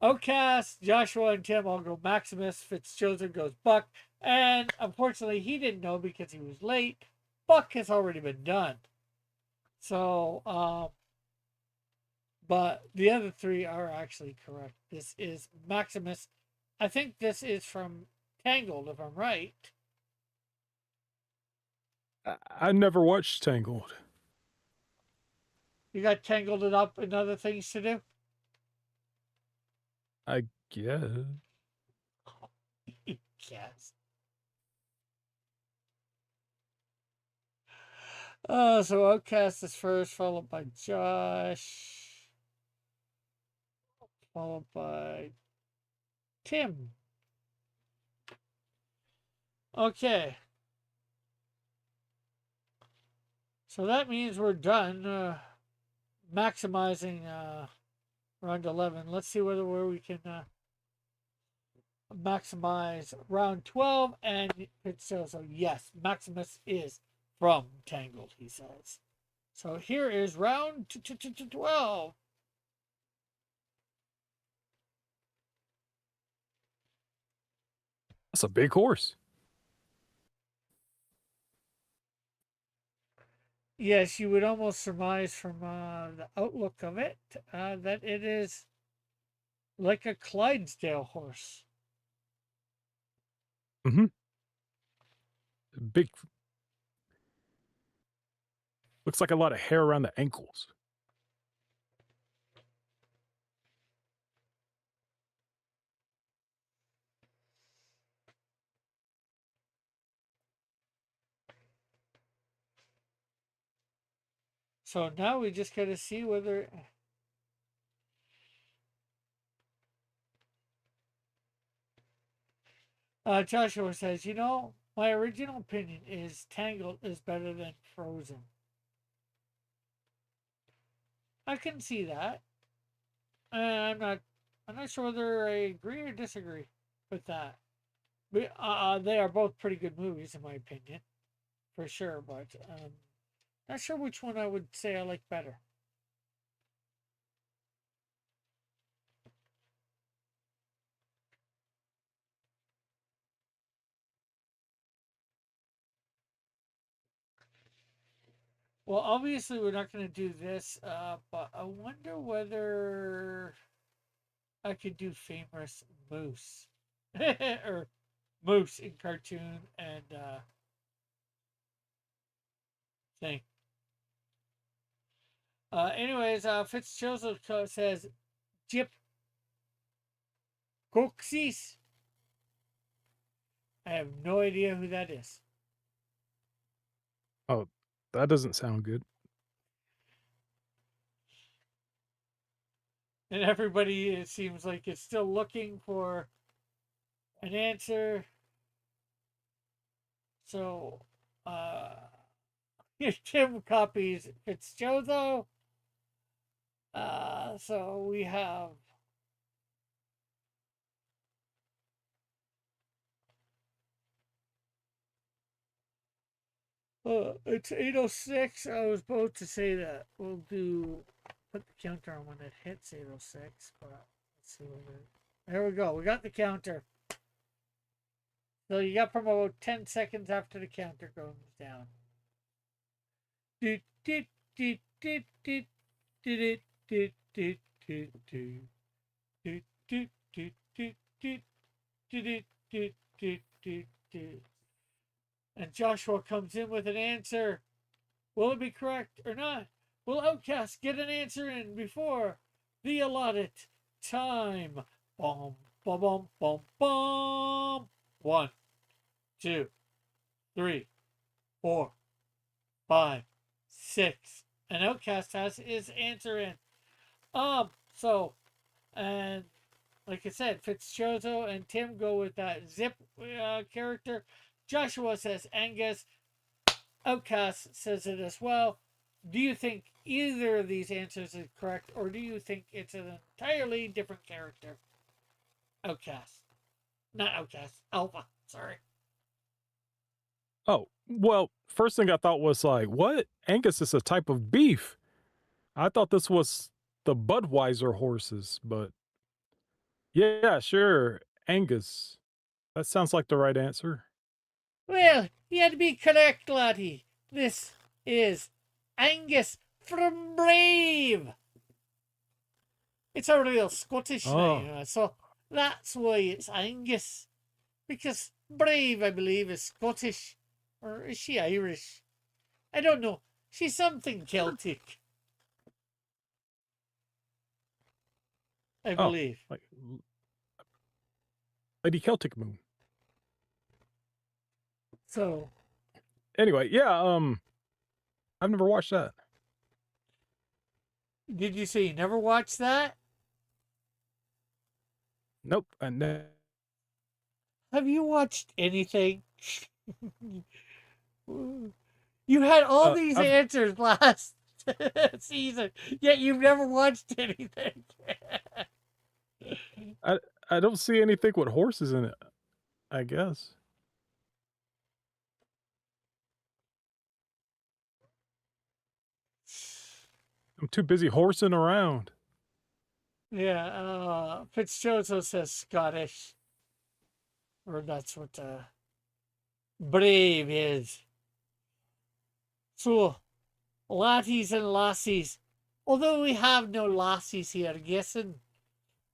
Outcast, Joshua, and Tim all go Maximus. Fitzchozo goes Buck. And unfortunately, he didn't know because he was late. Buck has already been done. So, but the other 3 are actually correct. This is Maximus. I think this is from Tangled, if I'm right. I never watched Tangled. You got tangled it up in other things to do? I guess. Yes. So Outcast is first, followed by Josh, followed by Tim. Okay. So that means we're done maximizing round 11. Let's see where we can maximize round 12. And it says, so yes, Maximus is from Tangled, he says. So here is round 12. That's a big horse. Yes, you would almost surmise from the outlook of it that it is like a Clydesdale horse. Mm-hmm. Big. Looks like a lot of hair around the ankles. So now we just got to see whether. Joshua says, my original opinion is Tangled is better than Frozen. I can see that. I'm not sure whether I agree or disagree with that. They are both pretty good movies in my opinion, for sure. But not sure which one I would say I like better. Well, obviously we're not going to do this, but I wonder whether I could do Famous Moose or Moose in cartoon and thing. Anyways, Fitzchozo says Jip Coxis. I have no idea who that is. Oh, that doesn't sound good. And everybody, it seems like, is still looking for an answer. So, Tim copies Fitzjozo. So we have it's 8:06. I was about to say that we'll put the counter on when it hits 8:06, but let's see there we go. We got the counter. So you got from about 10 seconds after the counter goes down. Doot, doot, doot, doot, doot, doot, doot, doot, doot, doot. Doot, doot, doot, doot, doot, doot, doot, doot, doot, doot. And Joshua comes in with an answer. Will it be correct or not? Will Outcast get an answer in before the allotted time? Bum, bum, bum, bum, bum. 1, 2, 3, 4, 5, 6. And Outcast has his answer in. So, and like I said, Fitzjozo and Tim go with that Zip character. Joshua says Angus. Outcast says it as well. Do you think either of these answers is correct, or do you think it's an entirely different character? Outcast. Not Outcast. Alpha. Sorry. Oh, well, first thing I thought was like, what? Angus is a type of beef. I thought this was the Budweiser horses, but yeah, sure, Angus. That sounds like the right answer. Well, you had to be correct, laddie. This is Angus from Brave. It's a real Scottish name, so that's why it's Angus. Because Brave, I believe, is Scottish. Or is she Irish? I don't know. She's something Celtic. I believe. Like Lady Celtic Moon. So, Anyway, yeah, I've never watched that. did you say you never watched that? Nope. Have you watched anything? You had all these answers last season, yet you've never watched anything. I don't see anything with horses in it, I guess. I'm too busy horsing around. Yeah, Fitzjozo says Scottish. Or that's what Brave is. So, latties and lassies. Although we have no lassies here guessing,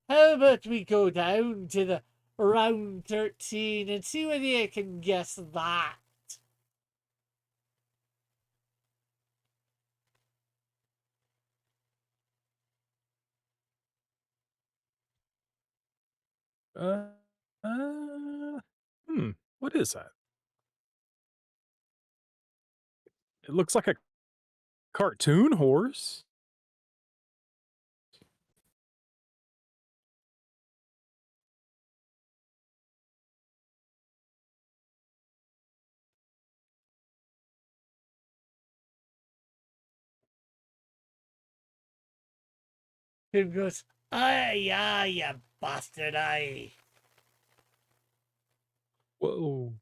how about we go down to the round 13 and see whether you can guess that? What is that? It looks like a cartoon horse. Tim goes, aye, you bastard, aye. Whoa.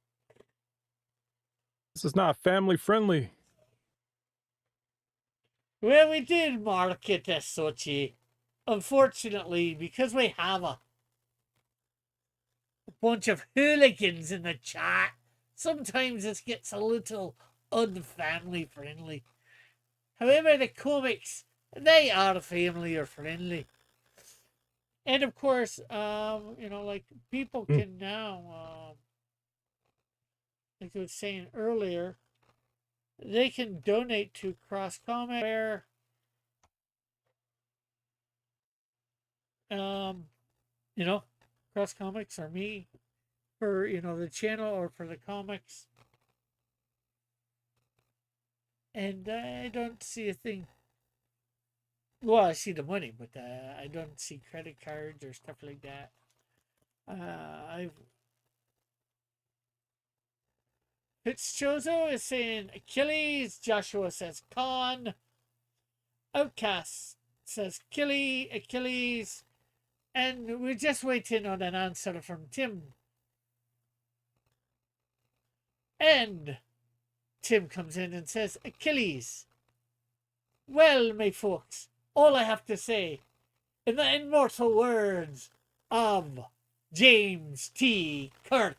This is not family friendly. Well, we did mark it as such. Unfortunately, because we have a bunch of hooligans in the chat, sometimes this gets a little unfamily friendly. However, the comics, they are family or friendly. And of course, like people can now, like I was saying earlier, they can donate to Cross Comic where Cross Comics or me for the channel or for the comics. And I don't see a thing. Well, I see the money, but I don't see credit cards or stuff like that. I've Fitzchozo is saying Achilles. Joshua says Khan. Outcast says Achilles. And we're just waiting on an answer from Tim. And Tim comes in and says Achilles. Well, my folks, all I have to say, in the immortal words of James T. Kirk,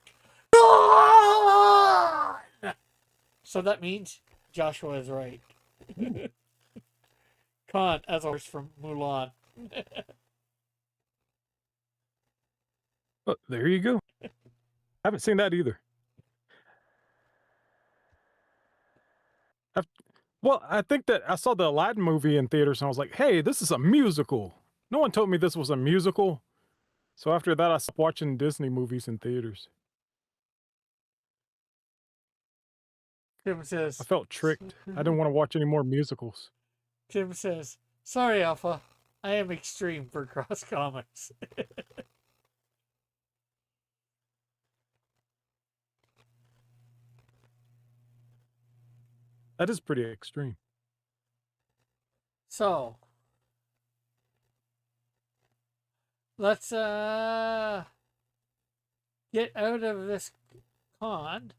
so that means Joshua is right. Khan, as always, from Mulan. Oh, there you go. Haven't seen that either. Well, I think that I saw the Aladdin movie in theaters and I was like, hey, this is a musical. No one told me this was a musical. So after that, I stopped watching Disney movies in theaters. Tim says, I felt tricked. I didn't want to watch any more musicals. Tim says, sorry, Alpha. I am extreme for Cross Comics. That is pretty extreme. So, let's get out of this con.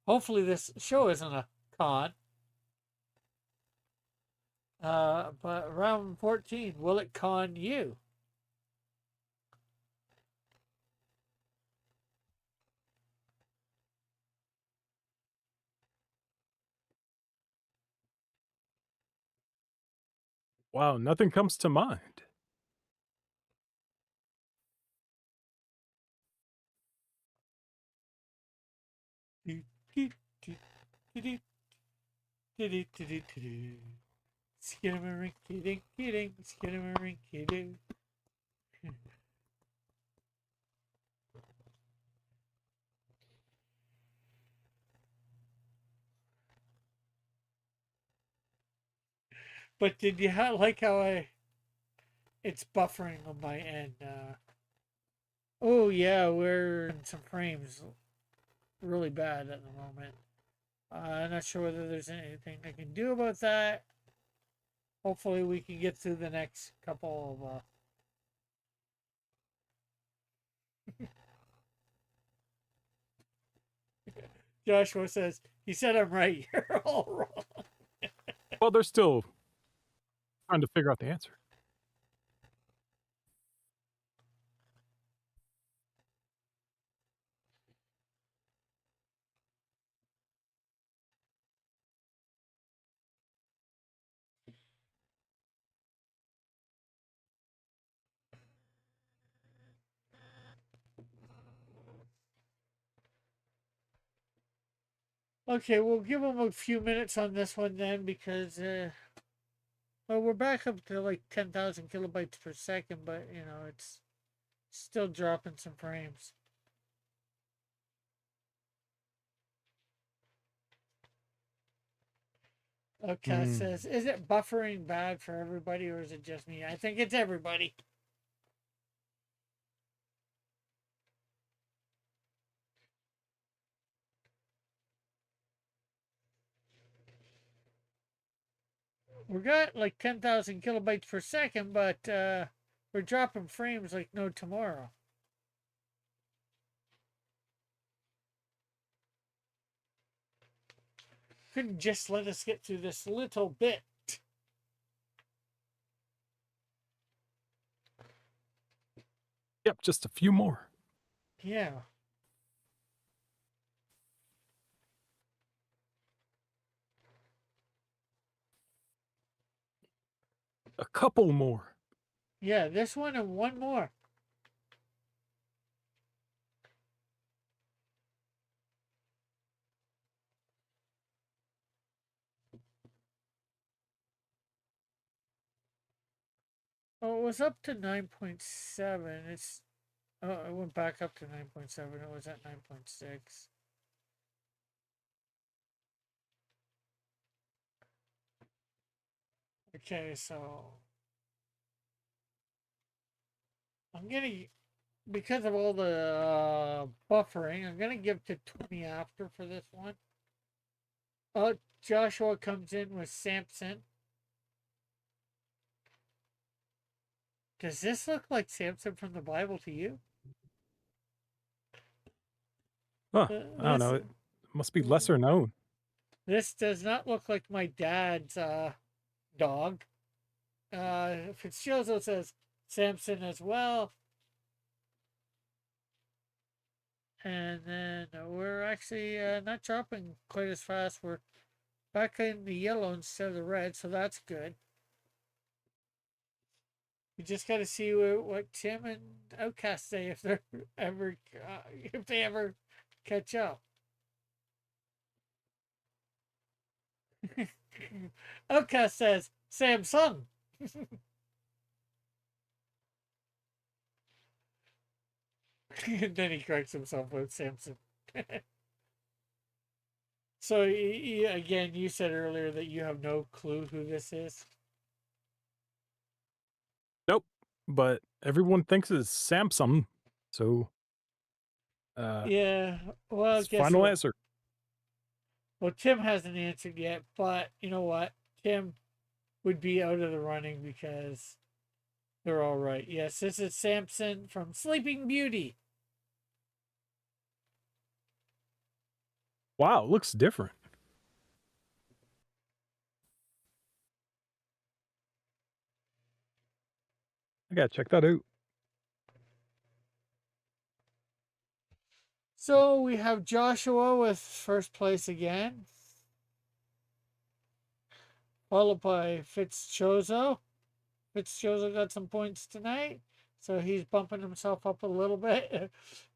Hopefully this show isn't a con. But round 14, will it con you? Wow, nothing comes to mind. Skidamarinky-dink-dink, skidamarinky-dink. But did you like how it's buffering on my end? Oh yeah, we're in some frames really bad at the moment. I'm not sure whether there's anything I can do about that. Hopefully we can get through the next couple of Joshua says, he said I'm right. You're all wrong. Well, they're still trying to figure out the answer. Okay, we'll give them a few minutes on this one then because well, we're back up to like 10,000 kilobytes per second, but it's still dropping some frames. Okay, says, is it buffering bad for everybody or is it just me? I think it's everybody. We got like 10,000 kilobytes per second, but we're dropping frames like no tomorrow. Couldn't just let us get through this little bit. Yep, just a few more. Yeah. A couple more. Yeah, this one and one more. Oh, it was up to 9.7. It's Oh, it went back up to 9.7. It was at 9.6. Okay, so I'm gonna, because of all the buffering, I'm gonna give to 20 after for this one. Joshua comes in with Samson. Does this look like Samson from the Bible to you? Huh. Uh, I don't this know. It must be lesser known. this does not look like my dad's dog. Fitzgerald says Samson as well. And then we're actually not dropping quite as fast. We're back in the yellow instead of the red, so that's good. We just got to see what Tim and Outcast say if they're ever if they ever catch up. Outcast says Samsung. And then he corrects himself with Samson. So again, you said earlier that you have no clue who this is. Nope. But everyone thinks it's Samsung. So Yeah, well, it's guess final what? answer. Well, Tim hasn't answered yet, but you know what? Tim would be out of the running because they're all right. Yes, this is Samson from Sleeping Beauty. Wow, it looks different. I gotta check that out. So we have Joshua with first place again, followed by Fitzchozo. Fitzchozo got some points tonight, so he's bumping himself up a little bit.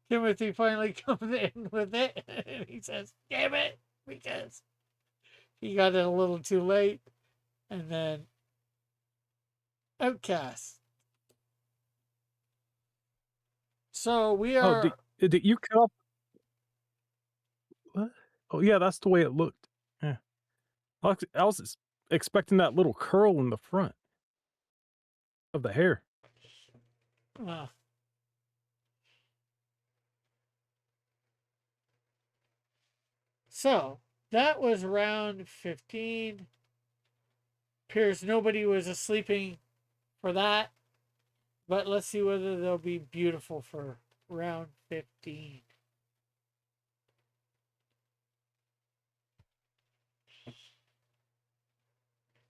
Timothy finally comes in with it, and he says, "Damn it," because he got it a little too late. And then Outcast. So we Oh, are. did you cut off? What? Oh, yeah, that's the way it looked. Yeah. I was expecting that little curl in the front of the hair. Uh, so that was round 15. Appears nobody was sleeping for that, but let's see whether they'll be beautiful for round 15.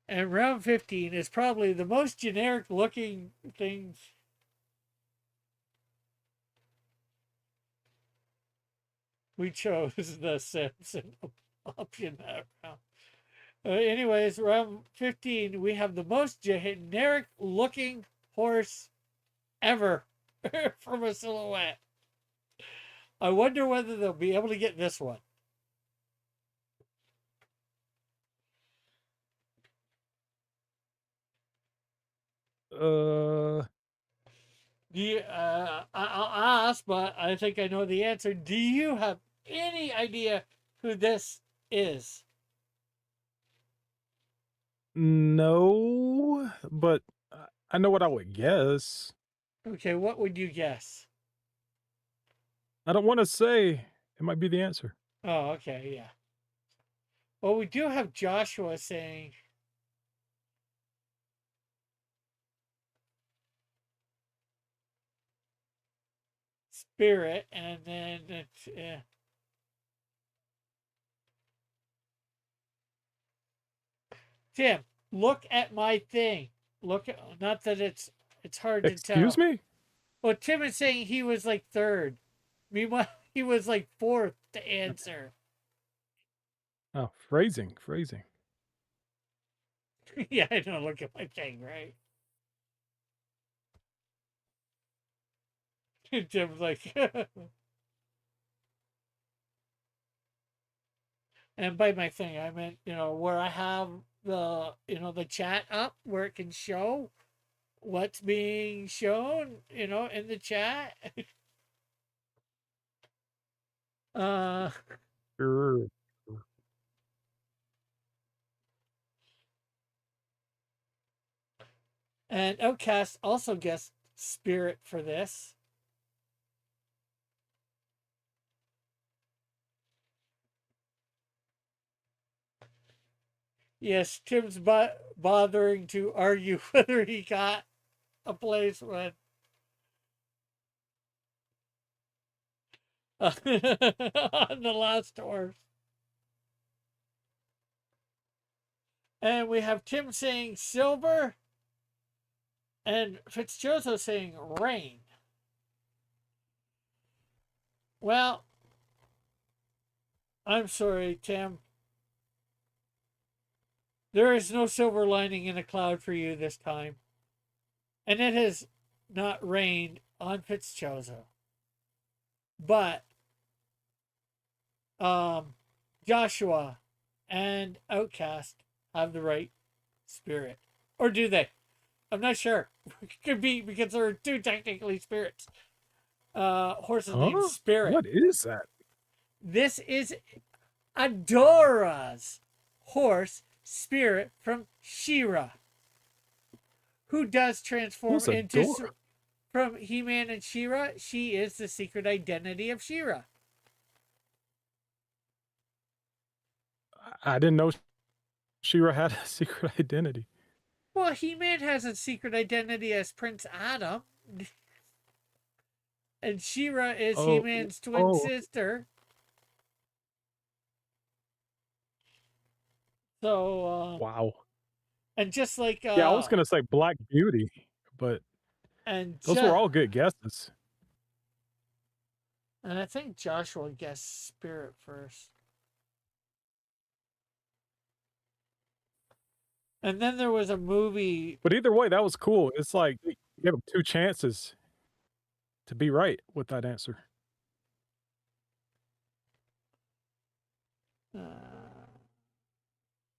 And round 15 is probably the most generic looking things. We chose the Samson option that round. Anyways, round 15, we have the most generic looking horse ever from a silhouette. I wonder whether they'll be able to get this one. Uh, I'll ask, but I think I know the answer. Do you have any idea who this is? no, but I know what I would guess. Okay, what would you guess? I don't want to say. It might be the answer. Oh, okay, yeah. Well, we do have Joshua saying spirit, and then Tim, look at my thing. Look at, not that it's hard to Excuse tell. me? Well, Tim is saying he was like third. Meanwhile, he was like fourth to answer. Oh, phrasing. Yeah, I know. Look at my thing, right? Tim's like, and by my thing, I meant, where I have the chat up where it can show what's being shown, in the chat. Uh, Sure. and Outcast also guessed Spirit for this. Yes, Tim's bothering to argue whether he got a place when on the last horse. And we have Tim saying silver and Fitzgerald saying rain. Well, I'm sorry, Tim. There is no silver lining in a cloud for you this time. And it has not rained on Fitzchozo. But Joshua and Outcast have the right spirit. Or do they? I'm not sure. It could be because there are two technically spirits. Horses named Spirit. What is that? This is Adora's horse Spirit from She-Ra, who does transform Who's into Adora? from He-Man and She-Ra. She is the secret identity of She-Ra. I didn't know She-Ra had a secret identity. Well, He-Man has a secret identity as Prince Adam. And She-Ra is Oh, He-Man's twin oh. sister. So, Wow. and just like Yeah, I was gonna say Black Beauty, but and those were all good guesses. and I think Joshua guessed Spirit first. And then there was a movie. But either way, that was cool. It's like you gave them two chances to be right with that answer.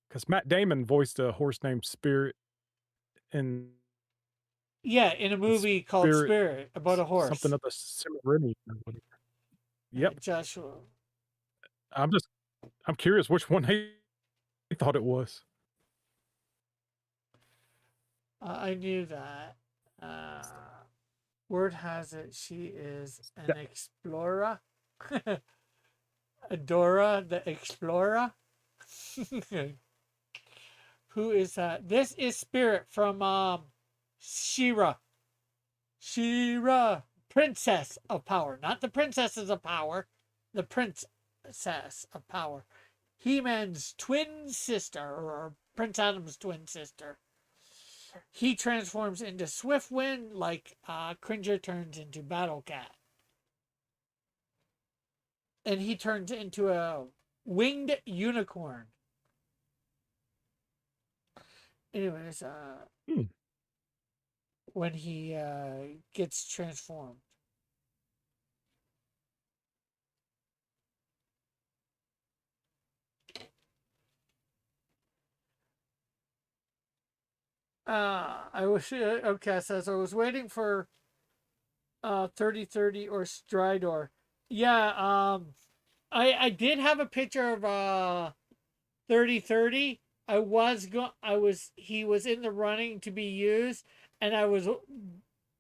Because Matt Damon voiced a horse named Spirit in Yeah, in a movie called Spirit about a horse. something of the Cimarrini or whatever. Yep. Joshua. I'm curious which one he thought it was. I knew that. Word has it she is an explorer. Adora the Explorer. Who is that? This is Spirit from She-Ra. She-Ra, Princess of Power. Not the Princesses of Power, the Princess of Power. He-Man's twin sister, or Prince Adam's twin sister. He transforms into Swiftwind like Cringer turns into Battle Cat. And he turns into a winged unicorn. Anyways, when he gets transformed. Outcast says I was waiting for 3030 or Stridor. Yeah, I did have a picture of 3030. He was in the running to be used, and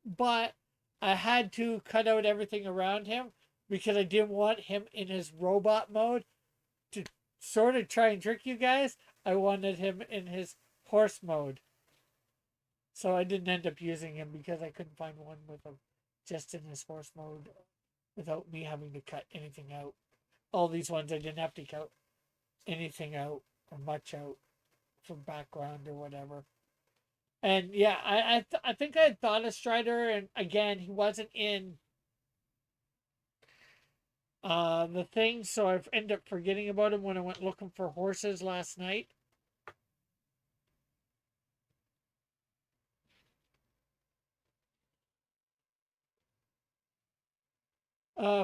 but I had to cut out everything around him because I didn't want him in his robot mode to sort of try and trick you guys. I wanted him in his horse mode. So I didn't end up using him because I couldn't find one with him just in his horse mode without me having to cut anything out. All these ones I didn't have to cut anything out or much out from background or whatever. And yeah, I think I had thought of Strider, and again, he wasn't in the thing, so I've ended up forgetting about him when I went looking for horses last night.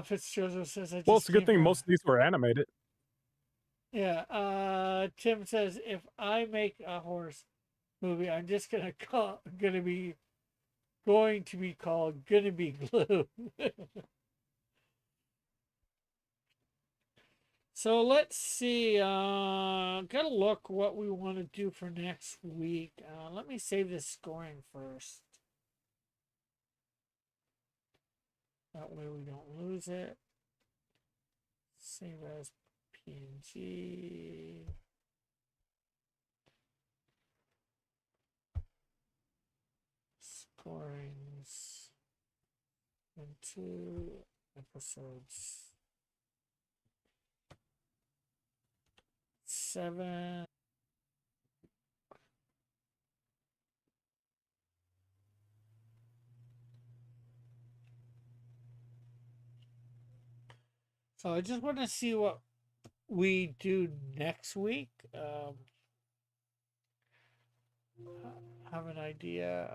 Fitzgerald says, Well, it's a good thing most of these were animated. Yeah. Tim says, if I make a horse movie, I'm just going to be called Gonna Be Glue. So let's see. Gotta look what we want to do for next week. Let me save this scoring first. That way we don't lose it. Save as PNG. Scorings into episodes 7. So I just want to see what we do next week. Have an idea.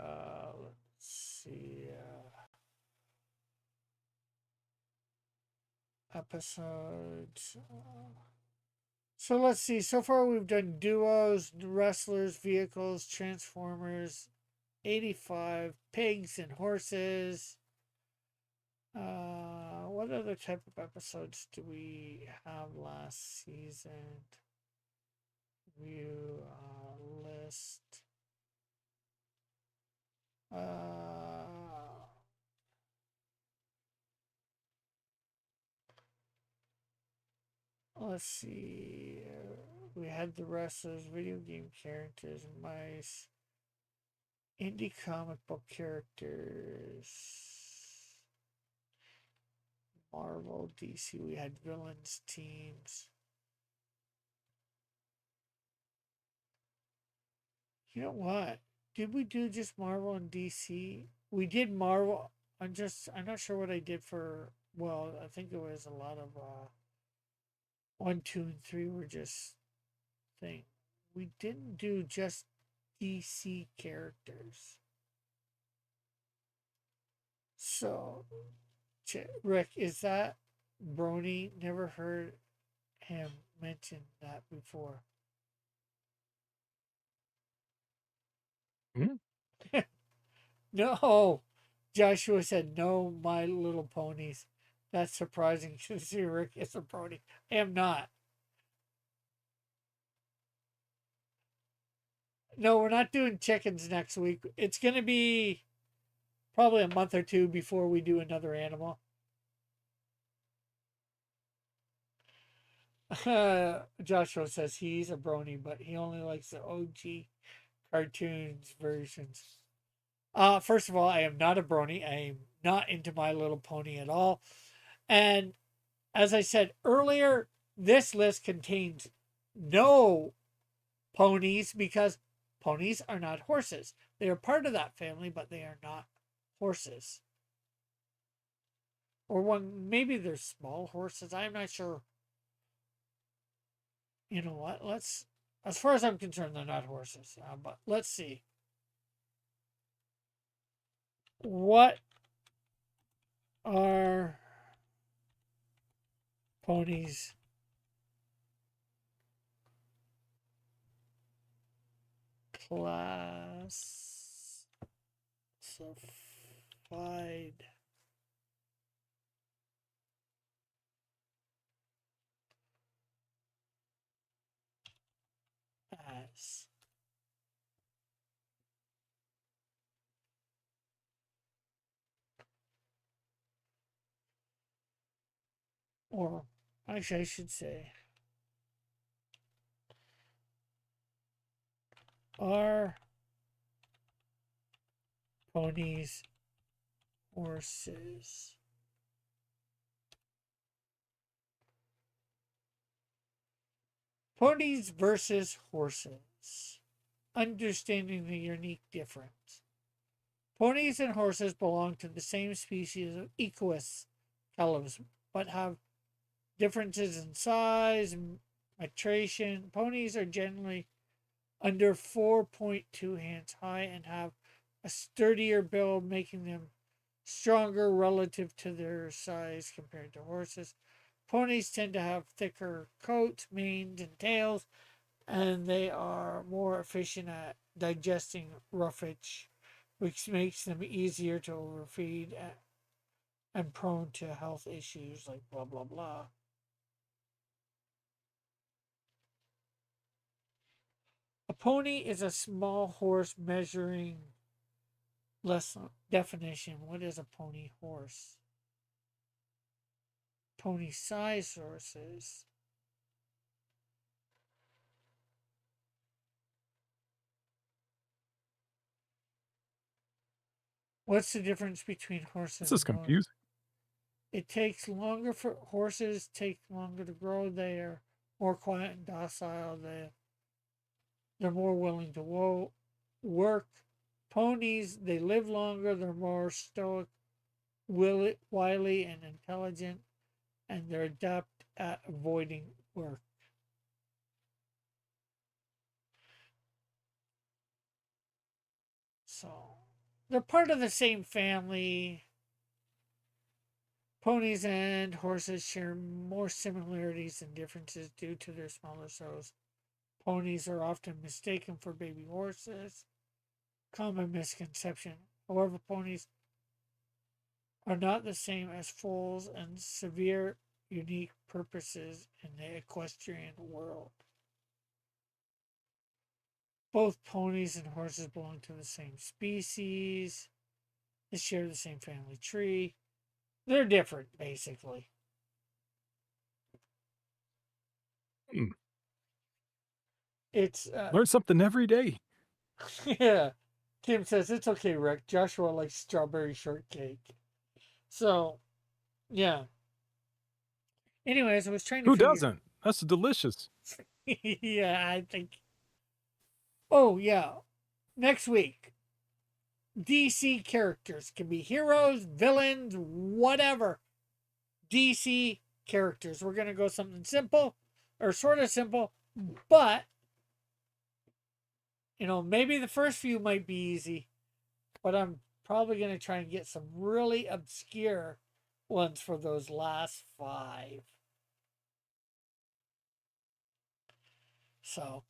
Let's see. Episodes. So let's see. So far we've done duos, wrestlers, vehicles, transformers, 85, pigs and horses. What other type of episodes do we have last season? View list. Let's see. We had the wrestlers, video game characters, mice, indie comic book characters, Marvel, DC. We had villains teams. You know what? Did we do just Marvel and DC? We did Marvel. I'm not sure what I did for. Well, I think it was a lot of 1, 2, and 3 were just thing. We didn't do just DC characters. So, Rick, is that Brony? Never heard him mention that before. Hmm? No, Joshua said no. My Little Ponies. That's surprising to see Rick is a pony. I am not. No, we're not doing chickens next week. It's going to be probably a month or two before we do another animal. Joshua says he's a brony, but he only likes the OG cartoons versions. First of all, I am not a brony. I am not into My Little Pony at all. And as I said earlier, this list contains no ponies because ponies are not horses. They are part of that family, but they are not horses. Or one, maybe they're small horses. I'm not sure. You know what? As far as I'm concerned, they're not horses. But let's see. What are ponies classified as? Or actually, I should say, are ponies horses? Ponies versus horses. Understanding the unique difference. Ponies and horses belong to the same species of Equus calvus, but have differences in size and maturation. Ponies are generally under 4.2 hands high and have a sturdier build, making them stronger relative to their size compared to horses. Ponies tend to have thicker coats, manes, and tails, and they are more efficient at digesting roughage, which makes them easier to overfeed and prone to health issues like blah blah blah. pony is a small horse measuring less definition. What is a pony horse? Pony size horses. What's the difference between horses This is and ponies? confusing. It takes longer for horses, take longer to grow. They are more quiet and docile. They're more willing to work. Ponies, they live longer. They're more stoic, wily, and intelligent, and they're adept at avoiding work. So they're part of the same family. Ponies and horses share more similarities than differences due to their smaller size. Ponies are often mistaken for baby horses. Common misconception. However, ponies are not the same as foals and severe unique purposes in the equestrian world. Both ponies and horses belong to the same species. They share the same family tree. They're different, basically. Hmm. It's Learn something every day. yeah. Tim says it's okay, Rick. Joshua likes strawberry shortcake. So, yeah. Anyways, I was trying to Who figure. doesn't? That's delicious. Yeah, I think. Oh yeah, next week. DC characters can be heroes, villains, whatever. DC characters. We're gonna go something simple, or sort of simple, but maybe the first few might be easy, but I'm probably gonna try and get some really obscure ones for those last 5. So,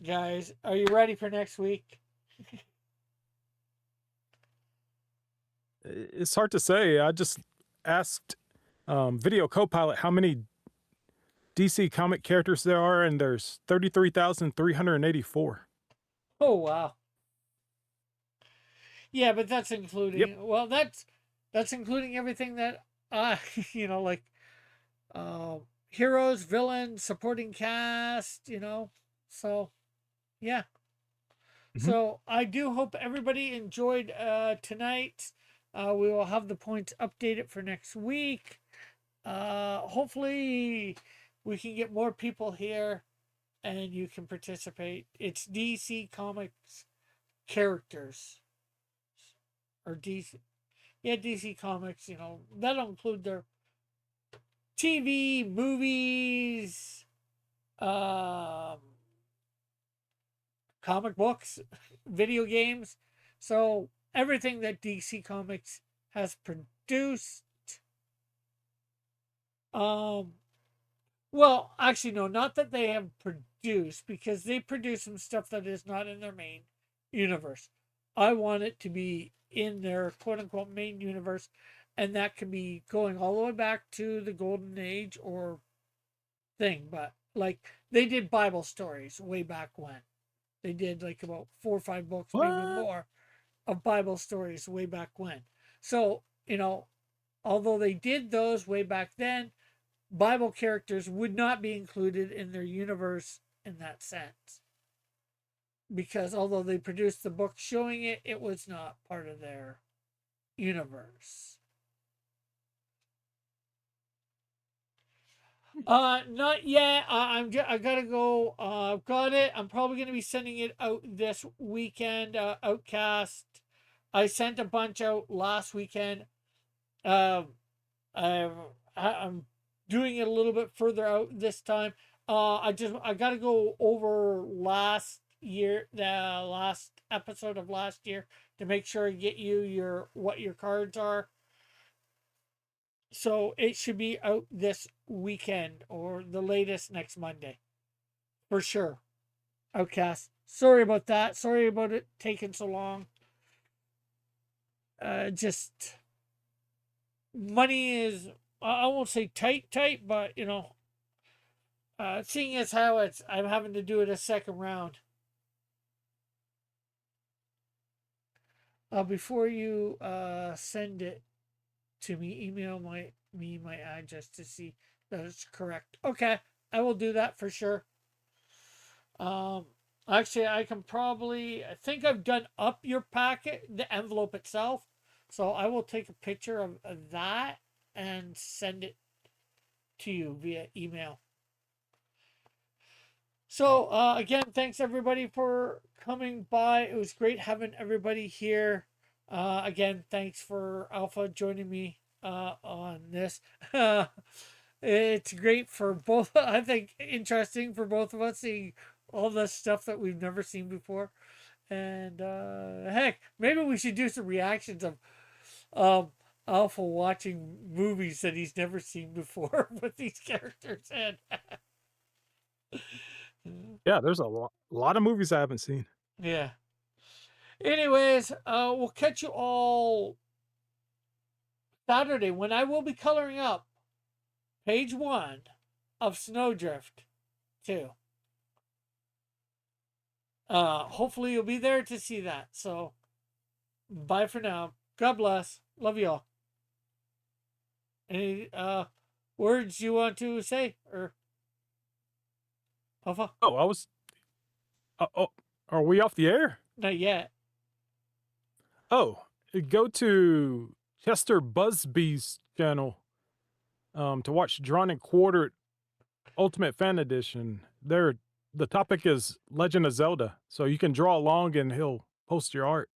guys, are you ready for next week? It's hard to say. I just asked Video Copilot how many DC comic characters there are, and there's 33,384. Oh wow. Yeah, but that's including well that's including everything that like heroes, villains, supporting cast, So, yeah. Mhm. So, I do hope everybody enjoyed tonight. We will have the points updated for next week. Hopefully we can get more people here and you can participate. It's DC Comics characters or DC Comics, that'll include their TV, movies, comic books, video games. So everything that DC Comics has produced. Well, actually, no, not that they have produced, because they produce some stuff that is not in their main universe. I want it to be in their quote unquote main universe, and that can be going all the way back to the Golden Age or thing. But like they did Bible stories way back when. They did like about 4 or 5 books, maybe What? more, of Bible stories way back when. So, although they did those way back then, Bible characters would not be included in their universe in that sense. Because although they produced the book showing it, it was not part of their universe. Not yet. I gotta go. I've got it. I'm probably gonna be sending it out this weekend. Outcast. I sent a bunch out last weekend. I'm doing it a little bit further out this time. I gotta go over last year, the last episode of last year, to make sure I get you what your cards are. So it should be out this weekend or the latest next Monday. For sure. Outcast. Sorry about that. Sorry about it taking so long. Just money is, I won't say tight, but seeing as how I'm having to do it a second round. Before you send it to me, email my address to see that it's correct. Okay, I will do that for sure. Actually, I think I've done up your packet, the envelope itself. So I will take a picture of that and send it to you via email. So again, thanks everybody for coming by. It was great having everybody here. Again, thanks for Alpha joining me on this. It's great for both. I think interesting for both of us seeing all the stuff that we've never seen before. And heck, maybe we should do some reactions of Alpha watching movies that he's never seen before with these characters in. Yeah, there's a lot of movies I haven't seen. Yeah. Anyways, we'll catch you all Saturday when I will be coloring up page 1 of Snowdrift 2. Hopefully you'll be there to see that. So, bye for now. God bless. Love you all. Any words you want to say, or Alpha? Oh, I was. Are we off the air? Not yet. Oh, go to Chester Busby's channel to watch Drawn and Quartered Ultimate Fan Edition. The topic is Legend of Zelda, so you can draw along and he'll post your art.